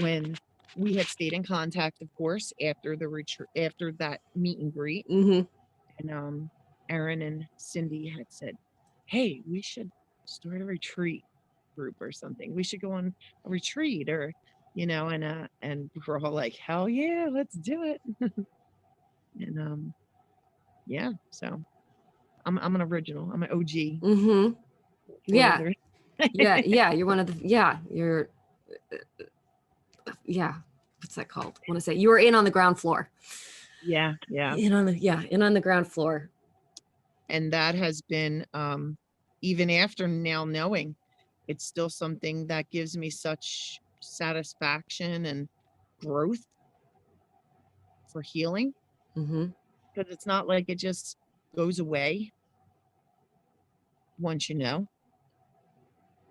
Speaker 2: when we had stayed in contact, of course, after the retreat, after that meet and greet,
Speaker 1: Mm-hmm.
Speaker 2: and Erin and Cindy had said, "Hey, we should start a retreat group or something. We should go on a retreat, or and we're all like, hell yeah, let's do it." And yeah, so I'm an original. I'm an OG.
Speaker 1: Mm-hmm. Yeah.
Speaker 2: Older.
Speaker 1: Yeah. You're one of the. You're. Yeah. What's that called? I want to say you were in on the ground floor.
Speaker 2: Yeah.
Speaker 1: In on the ground floor.
Speaker 2: And that has been even after now knowing, it's still something that gives me such satisfaction and growth for healing,
Speaker 1: Mm-hmm.
Speaker 2: because it's not like it just goes away once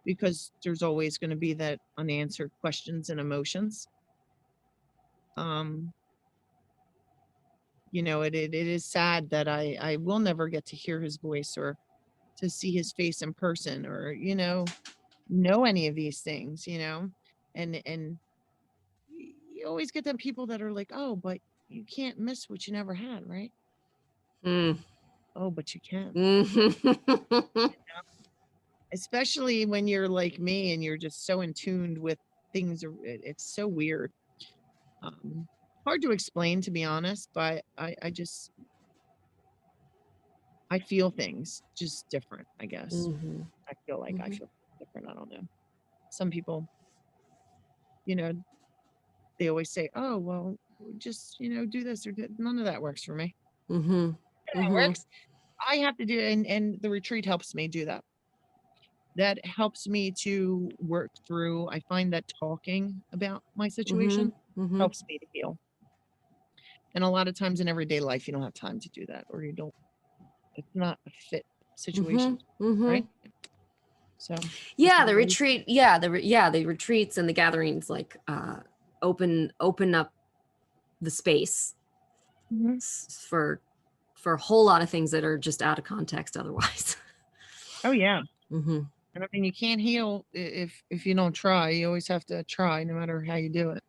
Speaker 2: because there's always going to be that unanswered questions and emotions. um it is sad that I will never get to hear his voice or to see his face in person, or know any of these things, and you always get them people that are like, oh, but you can't miss what you never had, right? Oh, but you can.
Speaker 1: Mm-hmm.
Speaker 2: Especially when you're like me and you're just so in tuned with things. It's so weird. Hard to explain, to be honest, but I feel things just different, I guess.
Speaker 1: Mm-hmm.
Speaker 2: I feel like I
Speaker 1: Mm-hmm.
Speaker 2: feel different. I don't know. Some people, you know, they always say, oh, well, just, do this or none of that works for me.
Speaker 1: Mm-hmm.
Speaker 2: None of that
Speaker 1: Mm-hmm.
Speaker 2: works. I have to do, and the retreat helps me do that. That helps me to work through. I find that talking about my situation
Speaker 1: Mm-hmm.
Speaker 2: helps me to heal. And a lot of times in everyday life, you don't have time to do that, or it's not a fit situation,
Speaker 1: Mm-hmm. Mm-hmm.
Speaker 2: right? So
Speaker 1: Yeah, the retreat. Yeah, the retreats and the gatherings like open up the space
Speaker 2: Mhm.
Speaker 1: for a whole lot of things that are just out of context otherwise.
Speaker 2: Oh yeah.
Speaker 1: Mm-hmm.
Speaker 2: And I mean, you can't heal if you don't try. You always have to try, no matter how you do it.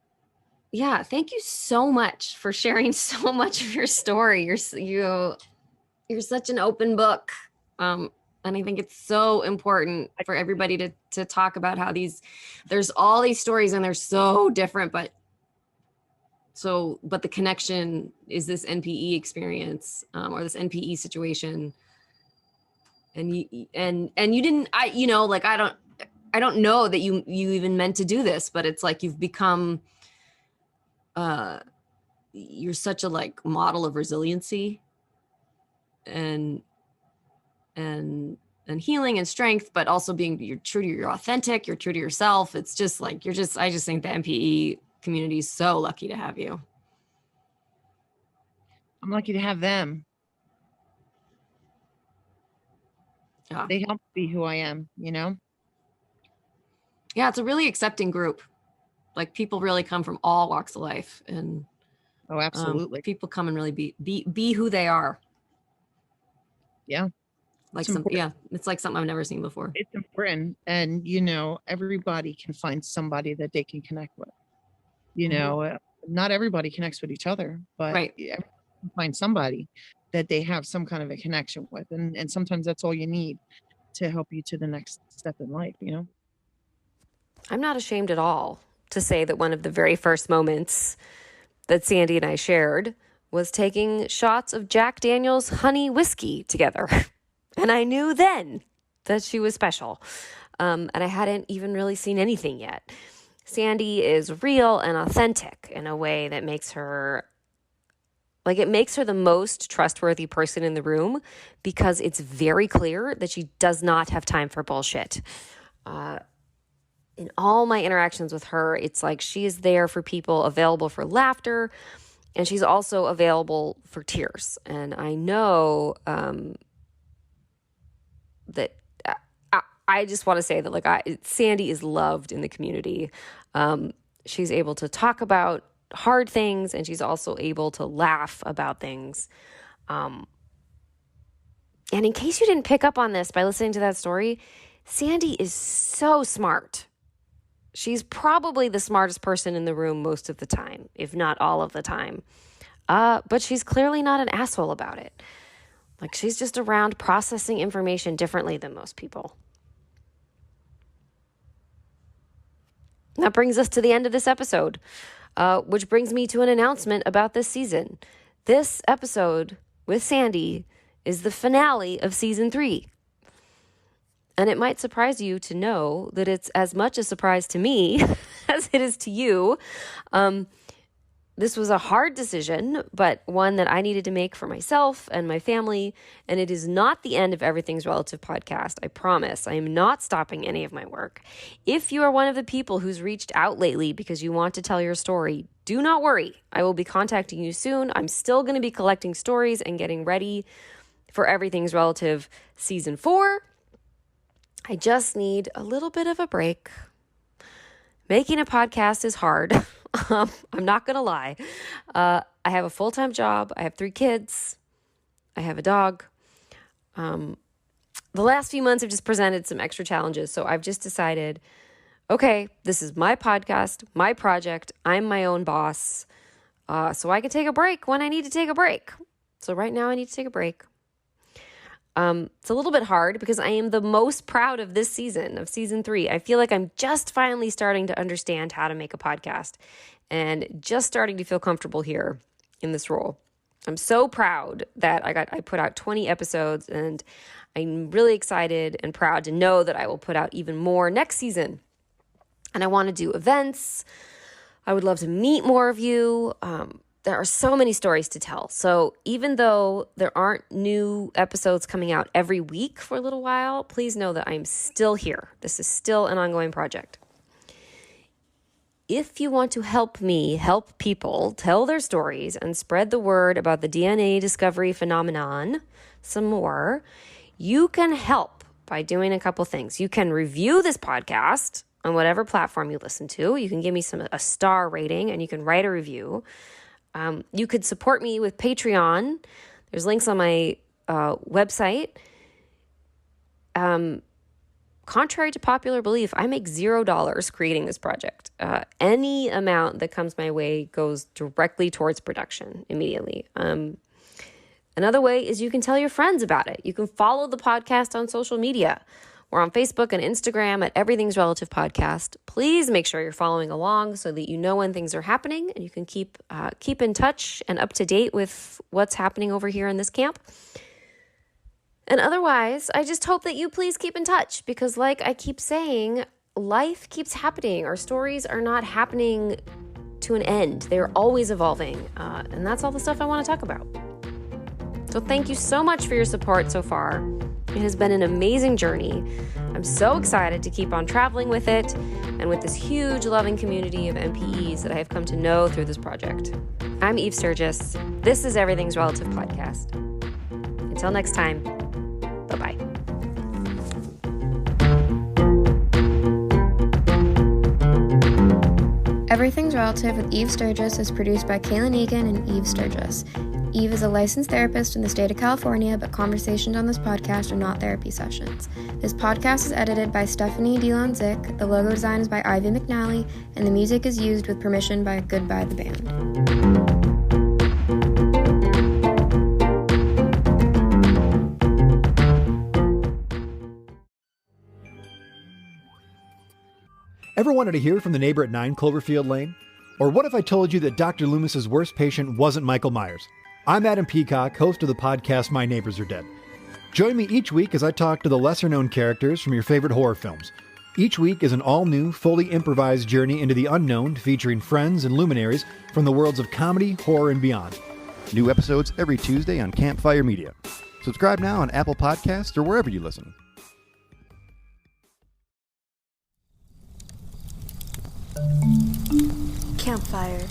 Speaker 1: Yeah, thank you so much for sharing so much of your story. You're such an open book. And I think it's so important for everybody to talk about how there's all these stories and they're so different, but the connection is this NPE experience, or this NPE situation. And you didn't, I don't know that you even meant to do this, but it's like you've become, you're such a like model of resiliency and healing and strength, but also you're true to your authentic, you're true to yourself. It's just like, I just think the NPE community is so lucky to have you.
Speaker 2: I'm lucky to have them.
Speaker 1: Yeah.
Speaker 2: They help be who I am,
Speaker 3: Yeah, it's a really accepting group. Like people really come from all walks of life, and
Speaker 2: Oh, absolutely.
Speaker 3: people come and really be who they are.
Speaker 2: Yeah.
Speaker 3: Like it's like something I've never seen before.
Speaker 2: It's important. And, everybody can find somebody that they can connect with. Not everybody connects with each other, but
Speaker 3: Right.
Speaker 2: everybody can find somebody that they have some kind of a connection with. And sometimes that's all you need to help you to the next step in life,
Speaker 1: I'm not ashamed at all to say that one of the very first moments that Sandy and I shared was taking shots of Jack Daniel's honey whiskey together. And I knew then that she was special. And I hadn't even really seen anything yet. Sandy is real and authentic in a way that makes her, like, it makes her the most trustworthy person in the room because it's very clear that she does not have time for bullshit. In all my interactions with her, it's like she is there for people, available for laughter, and she's also available for tears. And I know that I just want to say that Sandy is loved in the community. She's able to talk about hard things, and she's also able to laugh about things. And in case you didn't pick up on this by listening to that story, Sandy is so smart. She's probably the smartest person in the room most of the time, if not all of the time. But she's clearly not an asshole about it. Like, she's just around processing information differently than most people. That brings us to the end of this episode, which brings me to an announcement about this season. This episode with Sandy is the finale of season 3. And it might surprise you to know that it's as much a surprise to me as it is to you. This was a hard decision, but one that I needed to make for myself and my family. And it is not the end of Everything's Relative podcast. I promise. I am not stopping any of my work. If you are one of the people who's reached out lately because you want to tell your story, do not worry. I will be contacting you soon. I'm still going to be collecting stories and getting ready for Everything's Relative season 4. I just need a little bit of a break. Making a podcast is hard. I'm not going to lie. I have a full-time job. I have 3 kids. I have a dog. The last few months have just presented some extra challenges. So I've just decided, okay, this is my podcast, my project. I'm my own boss. So I can take a break when I need to take a break. So right now I need to take a break. It's a little bit hard because I am the most proud of this season, of season 3. I feel like I'm just finally starting to understand how to make a podcast and just starting to feel comfortable here in this role. I'm so proud that I put out 20 episodes, and I'm really excited and proud to know that I will put out even more next season. And I want to do events. I would love to meet more of you. There are so many stories to tell. So even though there aren't new episodes coming out every week for a little while, please know that I'm still here. This is still an ongoing project. If you want to help me help people tell their stories and spread the word about the DNA discovery phenomenon some more, you can help by doing a couple things. You can review this podcast on whatever platform you listen to. You can give me a star rating, and you can write a review. You could support me with Patreon. There's links on my website. Contrary to popular belief, I make $0 creating this project. Any amount that comes my way goes directly towards production immediately. Another way is you can tell your friends about it. You can follow the podcast on social media. We're on Facebook and Instagram at Everything's Relative Podcast. Please make sure you're following along so that you know when things are happening, and you can keep in touch and up to date with what's happening over here in this camp. And otherwise, I just hope that you please keep in touch because, like I keep saying, life keeps happening. Our stories are not happening to an end. They're always evolving. And that's all the stuff I want to talk about. So thank you so much for your support so far. It has been an amazing journey. I'm so excited to keep on traveling with it and with this huge loving community of MPEs that I have come to know through this project. I'm Eve Sturgis. This is Everything's Relative Podcast. Until next time, bye-bye.
Speaker 4: Everything's Relative with Eve Sturgis is produced by Kaylin Egan and Eve Sturgis. Eve is a licensed therapist in the state of California, but conversations on this podcast are not therapy sessions. This podcast is edited by Stephanie DeLon-Zick, the logo design is by Ivy McNally, and the music is used with permission by Goodbye the Band.
Speaker 5: Ever wanted to hear from the neighbor at 9 Cloverfield Lane? Or what if I told you that Dr. Loomis's worst patient wasn't Michael Myers? I'm Adam Peacock, host of the podcast My Neighbors Are Dead. Join me each week as I talk to the lesser-known characters from your favorite horror films. Each week is an all-new, fully improvised journey into the unknown, featuring friends and luminaries from the worlds of comedy, horror, and beyond. New episodes every Tuesday on Campfire Media. Subscribe now on Apple Podcasts or wherever you listen.
Speaker 6: Campfire.